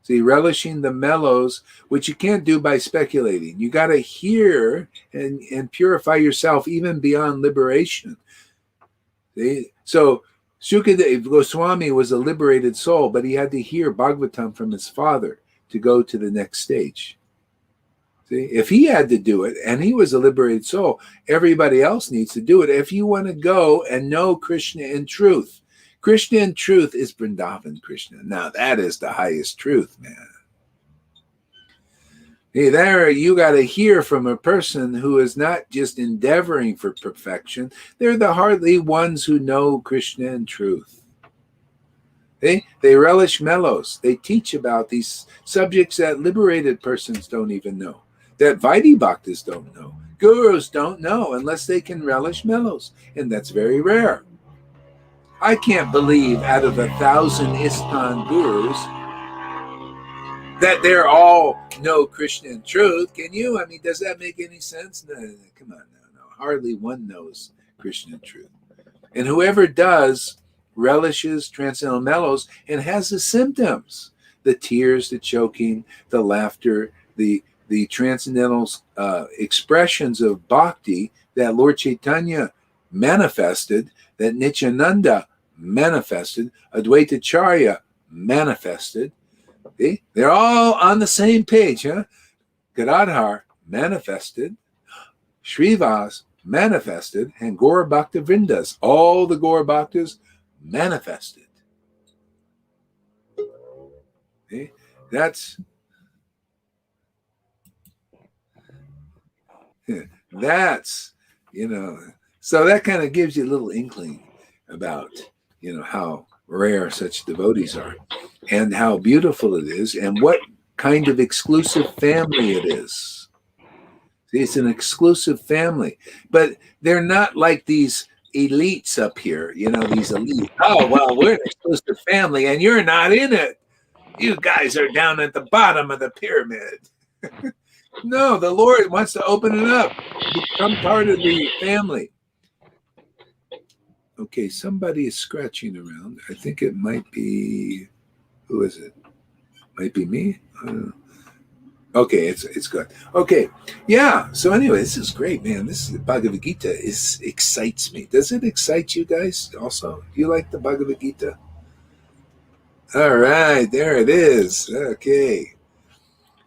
See, relishing the mellows, which you can't do by speculating. You got to hear and purify yourself even beyond liberation. See? So Shukadev Goswami was a liberated soul, but he had to hear Bhagavatam from his father to go to the next stage. See? If he had to do it, and he was a liberated soul, everybody else needs to do it. If you want to go and know Krishna in truth, Krishna in truth is Vrindavan Krishna. Now that is the highest truth, man. Hey, there you got to hear from a person who is not just endeavoring for perfection. They're the hardly ones who know Krishna in truth. They relish mellows. They teach about these subjects that liberated persons don't even know, that Vaidhi Bhaktas don't know. Gurus don't know unless they can relish mellows, and that's very rare. I can't believe out of 1,000 ISKCON gurus that they're all know Krishna in truth. Can you? I mean, does that make any sense? No, come on, no. Hardly one knows Krishna in truth. And whoever does relishes transcendental mellows and has the symptoms, the tears, the choking, the laughter, the transcendental expressions of bhakti that Lord Chaitanya manifested, that Nityananda manifested, Advaita Acharya manifested. See? They're all on the same page, huh? Gadadhar manifested, Srivas manifested, and Gaura Bhakta Vrindas, all the Gaura Bhaktas manifested. See? That's so that kind of gives you a little inkling about how rare such devotees are and how beautiful it is and what kind of exclusive family it is. See, it's an exclusive family, but they're not like these elites up here, these elites. Oh, well, we're an exclusive family and you're not in it. You guys are down at the bottom of the pyramid. No, the Lord wants to open it up, become part of the family. Okay, somebody is scratching around. I think it might be, who is it? Might be me? Okay, it's good. Okay, yeah. So anyway, this is great, man. This is Bhagavad Gita. Excites me. Does it excite you guys also? Do you like the Bhagavad Gita? All right, there it is. Okay.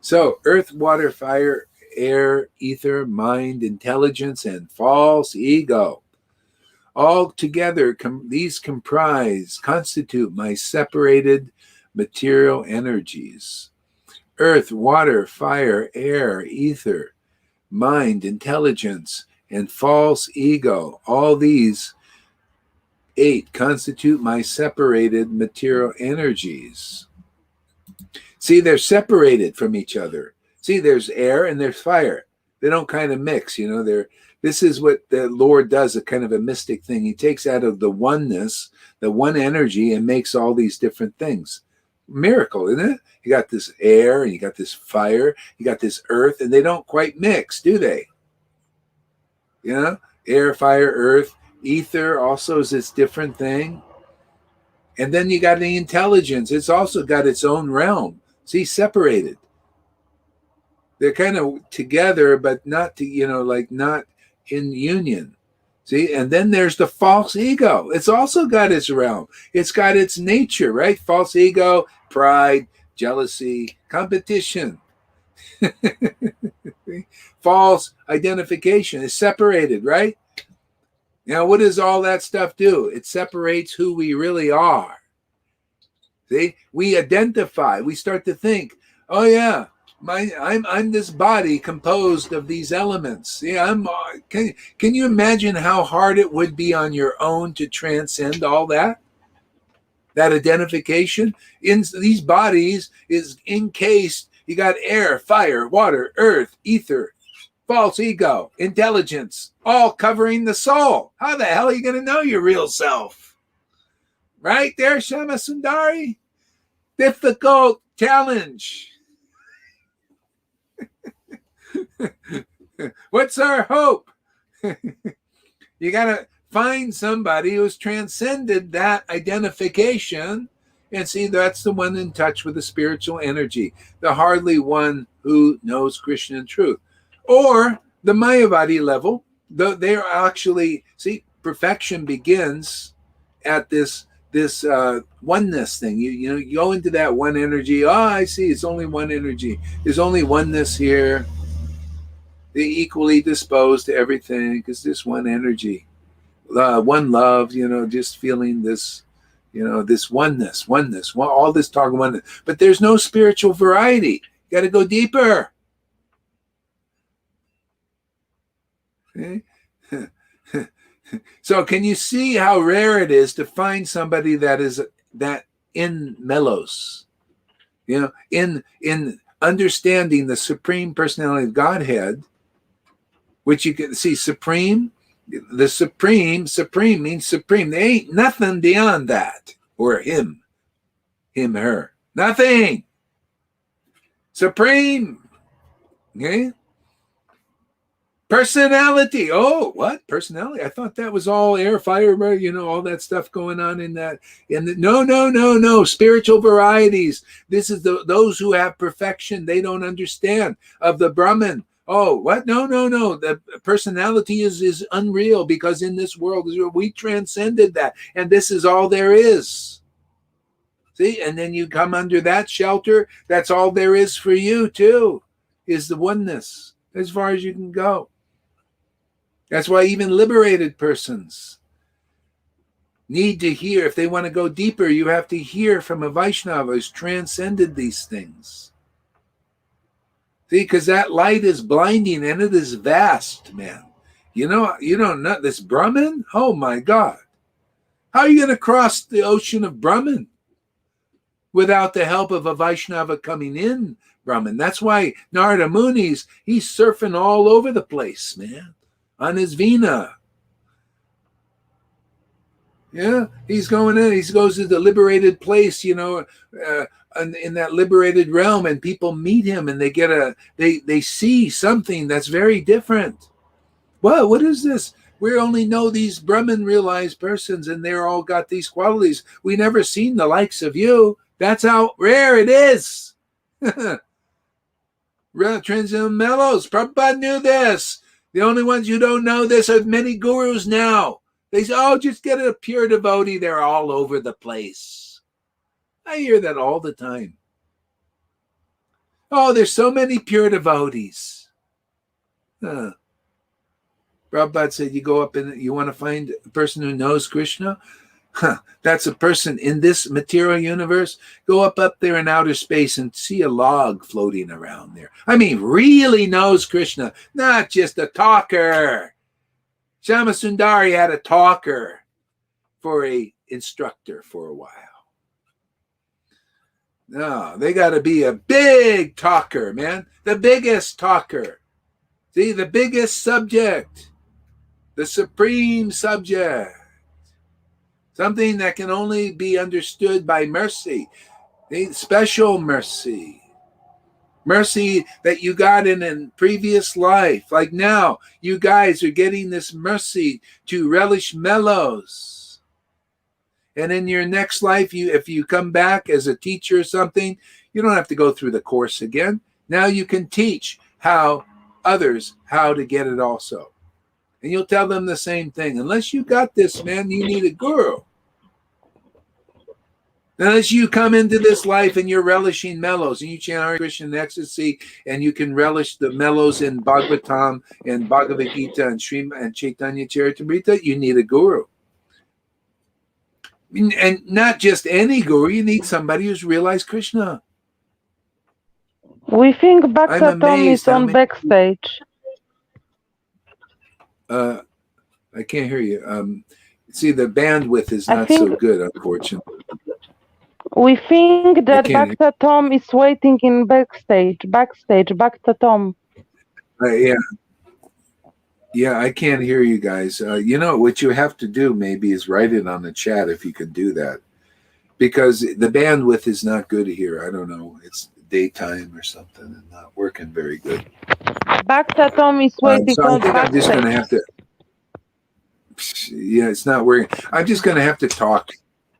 So earth, water, fire, air, ether, mind, intelligence, and false ego. All together, these constitute my separated material energies. Earth, water, fire, air, ether, mind, intelligence, and false ego. All these 8 constitute my separated material energies. See, they're separated from each other. See, there's air and there's fire. They don't kind of mix, this is what the Lord does, a kind of a mystic thing. He takes out of the oneness, the one energy, and makes all these different things. Miracle, isn't it? You got this air, and you got this fire, you got this earth, and they don't quite mix, do they? Air, fire, earth, ether also is this different thing. And then you got the intelligence. It's also got its own realm. See, separated. They're kind of together, but not not in union. See, and then there's the false ego. It's also got its realm. It's got its nature, right? False ego, pride, jealousy, competition. False identification is separated, right? Now, what does all that stuff do? It separates who we really are. See, we identify. We start to think, oh yeah, I'm this body composed of these elements. Yeah, can you imagine how hard it would be on your own to transcend all that? That identification in these bodies is encased. You got air, fire, water, earth, ether, false ego, intelligence, all covering the soul. How the hell are you going to know your real self? Right there, Shama Sundari. Difficult challenge. What's our hope? You got to find somebody who's transcended that identification and see that's the one in touch with the spiritual energy, the hardly one who knows Krishna in truth. Or the Mayavadi level, they are actually, see, perfection begins at this oneness thing. You go into that one energy. Oh, I see, it's only one energy. There's only oneness here. They equally disposed to everything because this one energy, one love, just feeling this, this oneness, all this talk of oneness. But there's no spiritual variety. You got to go deeper. Okay? So can you see how rare it is to find somebody that is that in melos, in understanding the supreme personality of Godhead, which you can see supreme. The supreme means supreme. There ain't nothing beyond that. Or him, her. Nothing. Supreme. Okay? Personality. Oh, what? Personality? I thought that was all air, fire, all that stuff going on in that. No. Spiritual varieties. This is those who have perfection. They don't understand of the Brahman. Oh, what? No. The personality is unreal because in this world, we transcended that. And this is all there is. See? And then you come under that shelter. That's all there is for you, too, is the oneness as far as you can go. That's why even liberated persons need to hear. If they want to go deeper, you have to hear from a Vaishnava who's transcended these things. See, because that light is blinding and it is vast, man. You don't know this Brahman? Oh my God. How are you going to cross the ocean of Brahman without the help of a Vaishnava coming in Brahman? That's why Narada Muni's, he's surfing all over the place, man, on his Veena. Yeah, he's going in. He goes to the liberated place, in that liberated realm, and people meet him, and they see something that's very different. Well, what is this? We only know these Brahman realized persons, and they're all got these qualities. We never seen the likes of you. That's how rare it is. Transcendental mellows. Prabhupada knew this. The only ones who don't know this are many gurus now. They say, oh, just get a pure devotee. They're all over the place. I hear that all the time. Oh, there's so many pure devotees. Prabhupada said, you go up and you want to find a person who knows Krishna? That's a person in this material universe. Go up there in outer space and see a log floating around there. I mean, really knows Krishna, not just a talker. Shama Sundari had a talker for a instructor for a while. No, they got to be a big talker, man. The biggest talker. See, the biggest subject. The supreme subject. Something that can only be understood by mercy. Special mercy. Mercy that you got in a previous life. Like now, you guys are getting this mercy to relish mellows. And in your next life, if you come back as a teacher or something, you don't have to go through the course again. Now you can teach others how to get it also. And you'll tell them the same thing. Unless you got this, man, you need a guru. Unless you come into this life and you're relishing mellows and you chant Hare Krishna in ecstasy and you can relish the mellows in Bhagavatam and Bhagavad Gita and Chaitanya Charitamrita, you need a guru. And not just any guru, you need somebody who's realized Krishna. We think I'm Bhakta Tom amazed is how on many. backstage. I can't hear you. See, the bandwidth is I not think so good, unfortunately. we think I that can't hear. Bhakta Tom is waiting in backstage. Backstage, Bhakta Tom. Yeah, yeah, I can't hear you guys. You know what you have to do maybe is write it on the chat if you can do that, because the bandwidth is not good here. I don't know. It's daytime or something and not working very good. Bhakta Tom is waiting So I on think I'm just going to backstage. have to. Yeah, it's not working. I'm just going to have to talk,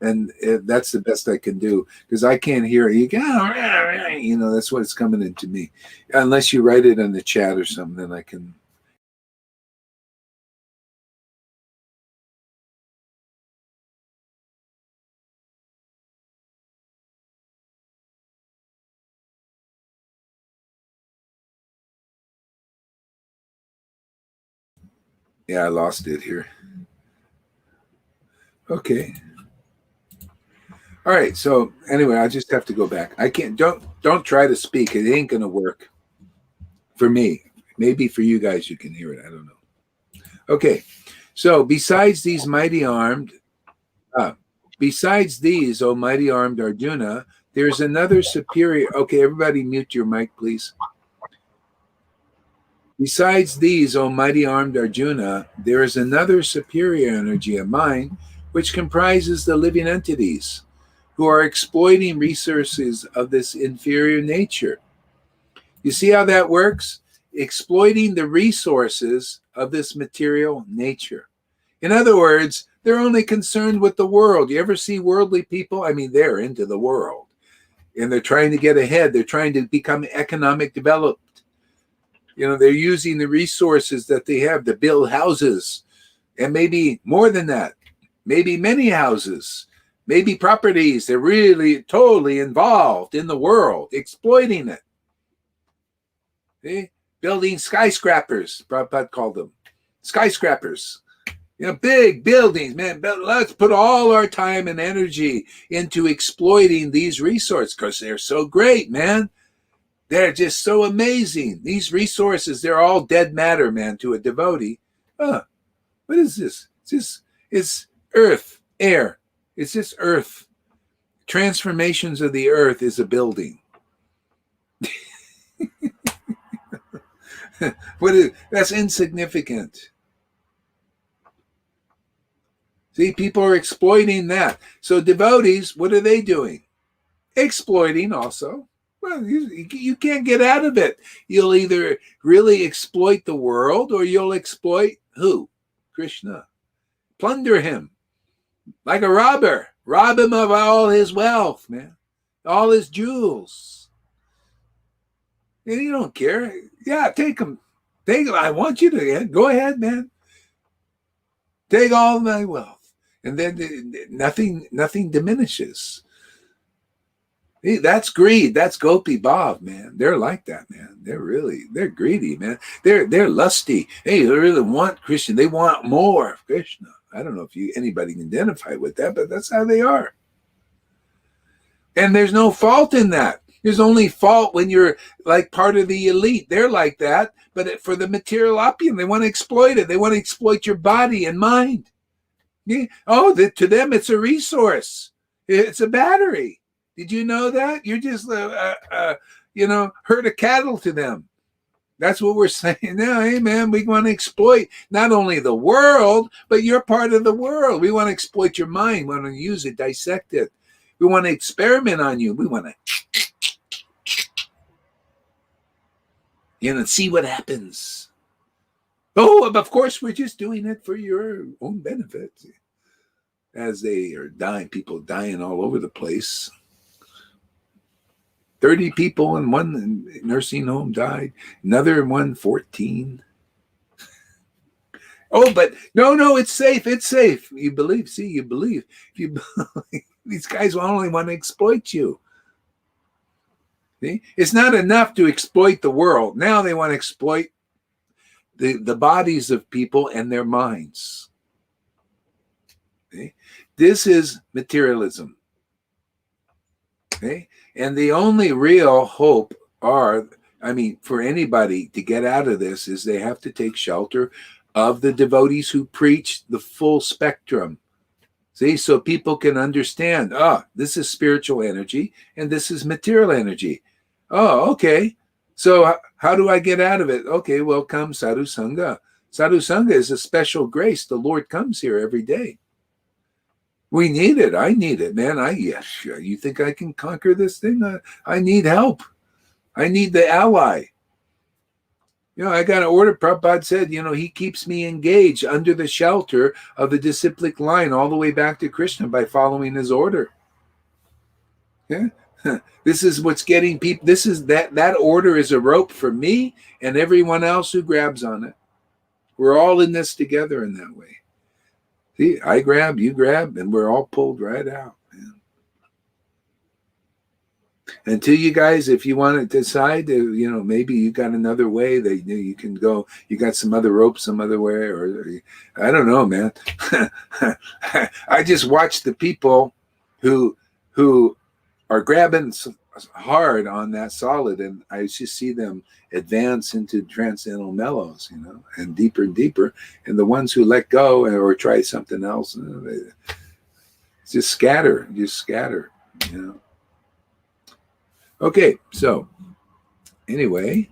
and that's the best I can do because I can't hear you. You know, that's what's coming into me. Unless you write it in the chat or something, then I can. Yeah, I lost it here. Okay. All right. So anyway, I just have to go back. I can't. Don't try to speak. It ain't gonna work for me. Maybe for you guys, you can hear it. I don't know. Okay. So besides these mighty armed, besides these, O mighty armed Arjuna, there's another superior. Okay, everybody, mute your mic, please. Besides these, O mighty armed Arjuna, there is another superior energy of mind, which comprises the living entities who are exploiting resources of this inferior nature. You see how that works? Exploiting the resources of this material nature. In other words, they're only concerned with the world. You ever see worldly people? I mean, they're into the world and they're trying to get ahead. They're trying to become economic developed. You know, they're using the resources that they have to build houses and maybe more than that, maybe many houses, maybe properties. They're really totally involved in the world, exploiting it. See? Building skyscrapers, Prabhupada called them skyscrapers. You know, big buildings, man. But let's put all our time and energy into exploiting these resources because they're so great, man. They're just so amazing. These resources, they're all dead matter, man, to a devotee. Huh, what is this? It's earth, air. It's just earth. Transformations of the earth is a building. That's insignificant. See, people are exploiting that. So devotees, what are they doing? Exploiting also. Well, you can't get out of it. You'll either really exploit the world or you'll exploit who? Krishna. Plunder him like a robber. Rob him of all his wealth, man. All his jewels. And you don't care. Yeah, take them. Take them. I want you to. Go ahead, man. Take all my wealth. And then nothing diminishes. That's greed. That's Gopi Bhav, man. They're like that, man. They're greedy, man. They're lusty. Hey, they really want Krishna. They want more of Krishna. I don't know if anybody can identify with that, but that's how they are. And there's no fault in that. There's only fault when you're like part of the elite. They're like that, but for the material opium, they want to exploit it. They want to exploit your body and mind. Yeah. Oh, to them, it's a resource. It's a battery. Did you know that? You're just, herd of cattle to them. That's what we're saying now. Hey, man, we want to exploit not only the world, but you're part of the world. We want to exploit your mind. We want to use it, dissect it. We want to experiment on you. We want to, see what happens. Oh, of course, we're just doing it for your own benefit. As they are dying, people dying all over the place. 30 people in one nursing home died. Another one, 14. Oh, but no, it's safe. It's safe. You believe. See, you believe. You believe. These guys will only want to exploit you. See? It's not enough to exploit the world. Now they want to exploit the bodies of people and their minds. See? This is materialism. Okay? And the only real hope are, I mean, for anybody to get out of this is they have to take shelter of the devotees who preach the full spectrum. See, so people can understand, this is spiritual energy and this is material energy. Oh, okay. So how do I get out of it? Okay, well, come Sadhu Sangha. Sadhu Sangha is a special grace. The Lord comes here every day. We need it. I need it, man. You think I can conquer this thing? I need help. I need the ally. I got an order. Prabhupada said, he keeps me engaged under the shelter of the disciplic line all the way back to Krishna by following his order. Yeah. This is what's getting people. This is that order is a rope for me and everyone else who grabs on it. We're all in this together in that way. See, I grab, you grab, and we're all pulled right out. Until you guys, if you want to decide to, maybe you got another way that you can go, you got some other rope some other way, or I don't know, man. I just watch the people who are grabbing hard on that solid, and I just see them advance into transcendental mellows, and deeper, and the ones who let go or try something else, they just scatter. Okay, so anyway,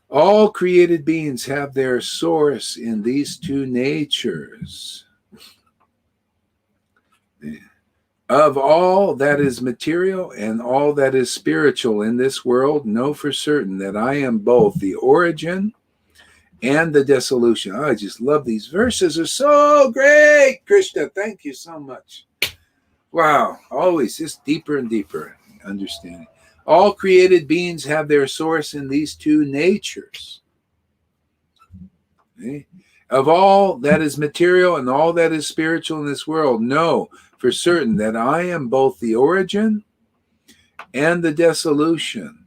all created beings have their source in these two natures. Of all that is material and all that is spiritual in this world, know for certain that I am both the origin and the dissolution. I just love these verses. Are so great. Krishna, thank you so much. Wow, always just deeper and deeper understanding. All created beings have their source in these two natures. Okay? Of all that is material and all that is spiritual in this world, know for certain that I am both the origin and the dissolution.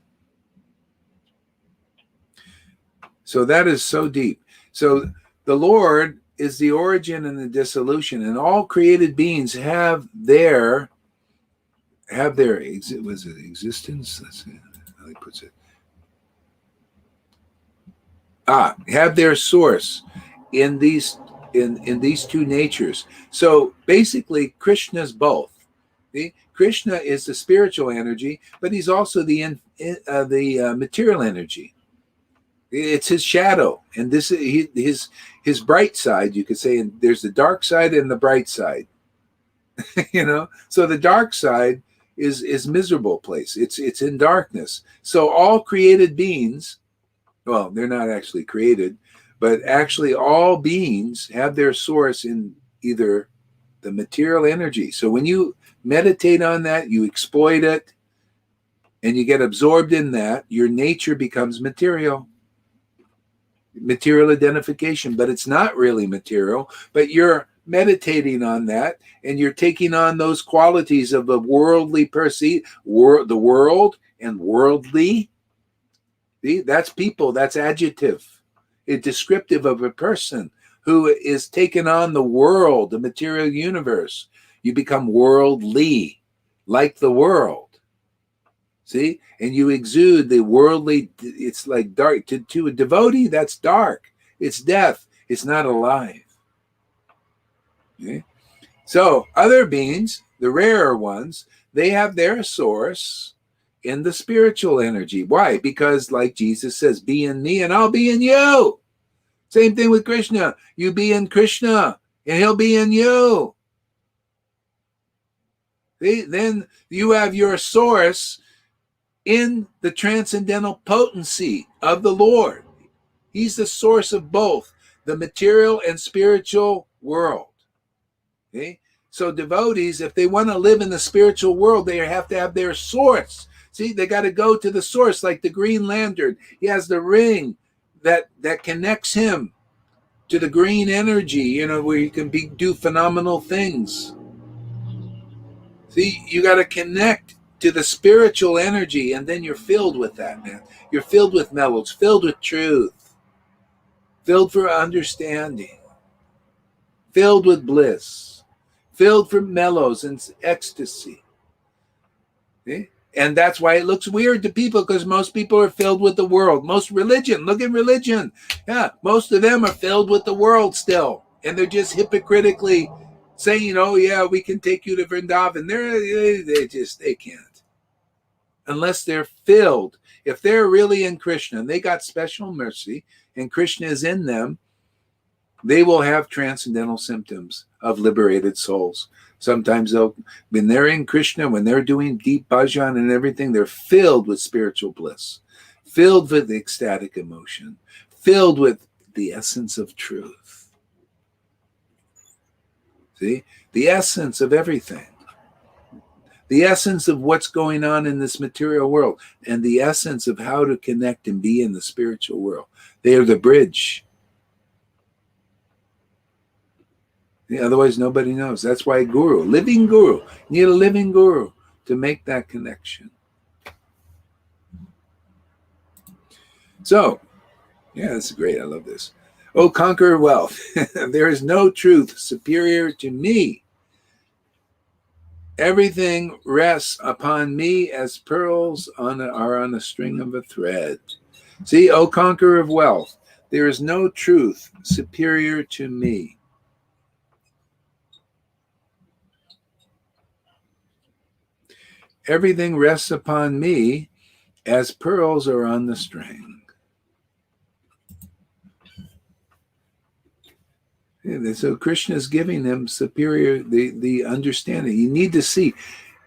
So that is so deep. So the Lord is the origin and the dissolution, and all created beings have their existence? Let's see how he puts it. Have their source in these two natures. So basically, Krishna's both. See? Krishna is the spiritual energy, but he's also the material energy. It's his shadow, and this is his bright side, you could say. And there's the dark side and the bright side. So the dark side is miserable place. It's in darkness. So all created beings, well, they're not actually created, but actually all beings have their source in either the material energy. So when you meditate on that, you exploit it, and you get absorbed in that, your nature becomes material identification, but it's not really material, but you're meditating on that, and you're taking on those qualities of the worldly the world and worldly. See, that's people, that's adjective. It's descriptive of a person who is taking on the world, the material universe. You become worldly, like the world. See, and you exude the worldly. It's like dark to a devotee. That's dark. It's death. It's not alive. Okay? So other beings, the rarer ones, they have their source in the spiritual energy. Why? Because, like Jesus says, be in me and I'll be in you. Same thing with Krishna. You be in Krishna and he'll be in you. See? Then you have your source in the transcendental potency of the Lord. He's the source of both the material and spiritual world. Okay? So devotees, if they want to live in the spiritual world, they have to have their source. See, they got to go to the source, like the Green Lantern. He has the ring that connects him to the green energy, where he can do phenomenal things. See, you got to connect to the spiritual energy, and then you're filled with that, man. You're filled with mellows, filled with truth, filled for understanding, filled with bliss, filled for mellows and ecstasy. Okay? And that's why it looks weird to people, because most people are filled with the world. Most religion, look at religion. Yeah, most of them are filled with the world still. And they're just hypocritically saying, oh, yeah, we can take you to Vrindavan. They can't. Unless they're filled. If they're really in Krishna and they got special mercy and Krishna is in them, they will have transcendental symptoms of liberated souls. Sometimes when they're in Krishna, when they're doing deep bhajan and everything, they're filled with spiritual bliss, filled with ecstatic emotion, filled with the essence of truth. See? The essence of everything. The essence of what's going on in this material world, and the essence of how to connect and be in the spiritual world. They are the bridge. Otherwise, nobody knows. That's why guru, living guru, you need a living guru to make that connection. So, yeah, this is great. I love this. Oh, conquer wealth. There is no truth superior to me. Everything rests upon me as pearls are on a string of a thread. See, O conqueror of wealth, there is no truth superior to me. Everything rests upon me as pearls are on the string. So Krishna is giving them superior, the understanding. You need to see,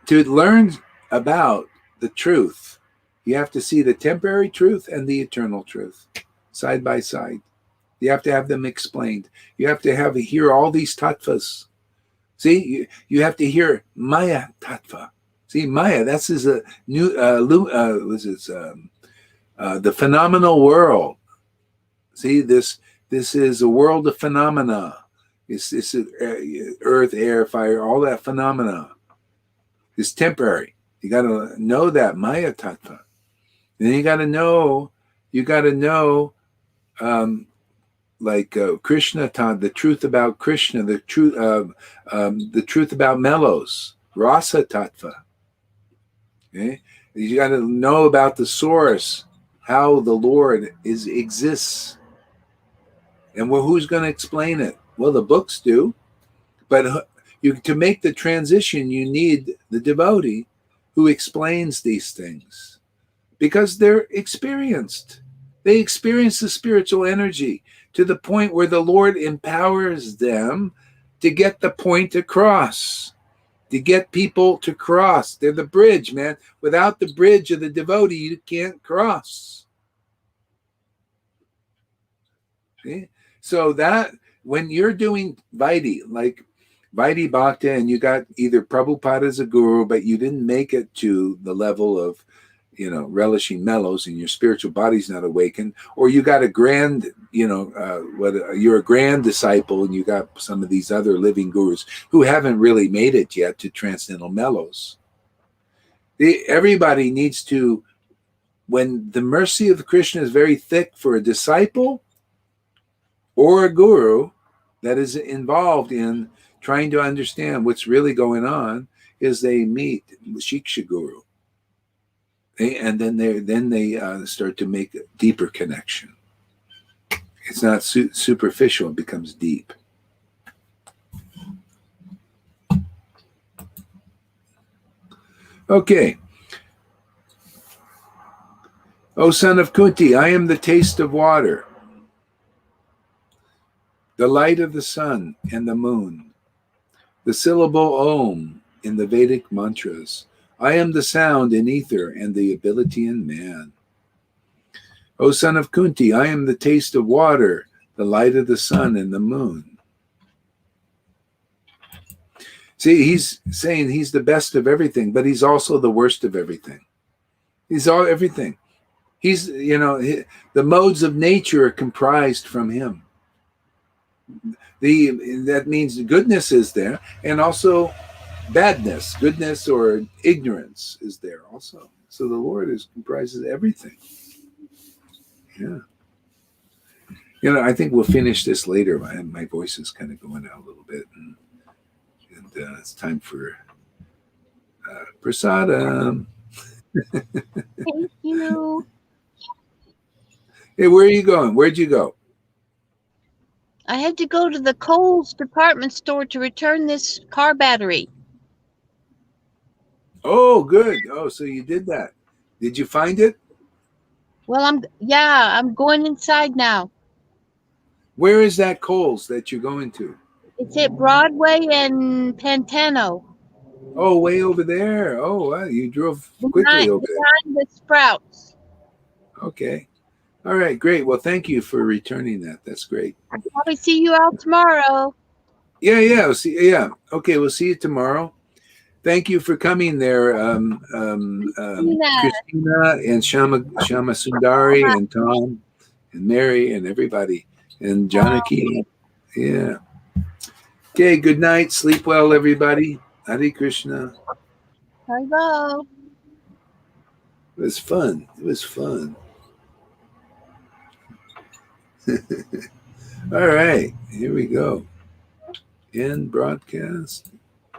to learn about the truth, you have to see the temporary truth and the eternal truth side by side. You have to have them explained. You have to hear all these tattvas. See, you have to hear Maya tattva. See, Maya, that's a new, the phenomenal world. See, this is a world of phenomena. This is earth, air, fire, all that phenomena is temporary. You got to know that Maya tattva. Then you got to know, Krishna taught the truth about Krishna, the truth about mellows, rasa tattva. Okay, you got to know about the source, how the Lord exists, and who's going to explain it? Well, the books do, but to make the transition, you need the devotee who explains these things, because they're experienced. They experience the spiritual energy to the point where the Lord empowers them to get the point across, to get people to cross. They're the bridge, man. Without the bridge of the devotee, you can't cross. See? So that when you're doing Vaidhi, like Vaidhi Bhakta, and you got either Prabhupada as a guru, but you didn't make it to the level of relishing mellows and your spiritual body's not awakened, or you got a grand, you're a grand disciple and you got some of these other living gurus who haven't really made it yet to transcendental mellows. Everybody needs to, when the mercy of Krishna is very thick for a disciple or a guru that is involved in trying to understand what's really going on, is they meet Shiksha Guru. And then they start to make a deeper connection. It's not superficial; it becomes deep. Okay. O son of Kunti, I am the taste of water, the light of the sun and the moon, the syllable Om in the Vedic mantras. I am the sound in ether and the ability in man. O son of Kunti, I am the taste of water, the light of the sun and the moon. See, he's saying he's the best of everything, but he's also the worst of everything. He's everything. He's, the modes of nature are comprised from him. That means goodness is there, and also badness, goodness or ignorance is there also. So the Lord comprises everything. Yeah. I think we'll finish this later. My voice is kind of going out a little bit, and it's time for prasadam. Thank you. Hey, where are you going? Where'd you go? I had to go to the Kohl's department store to return this car battery. Oh, good. Oh, so you did that. Did you find it? Well, I'm going inside now. Where is that Kohl's that you're going to? It's at Broadway and Pantano. Oh, way over there. Oh, wow. You drove quickly over there. Behind the Sprouts. Okay. All right, great. Well, thank you for returning that. That's great. I'll probably see you out tomorrow. Yeah. We'll see. Yeah. Okay. We'll see you tomorrow. Thank you for coming there, Christina and Shama Sundari and Tom and Mary and everybody and Janaki. Yeah. Okay. Good night. Sleep well, everybody. Hare Krishna. Hello. It was fun. It was fun. All right. Here we go. End broadcast.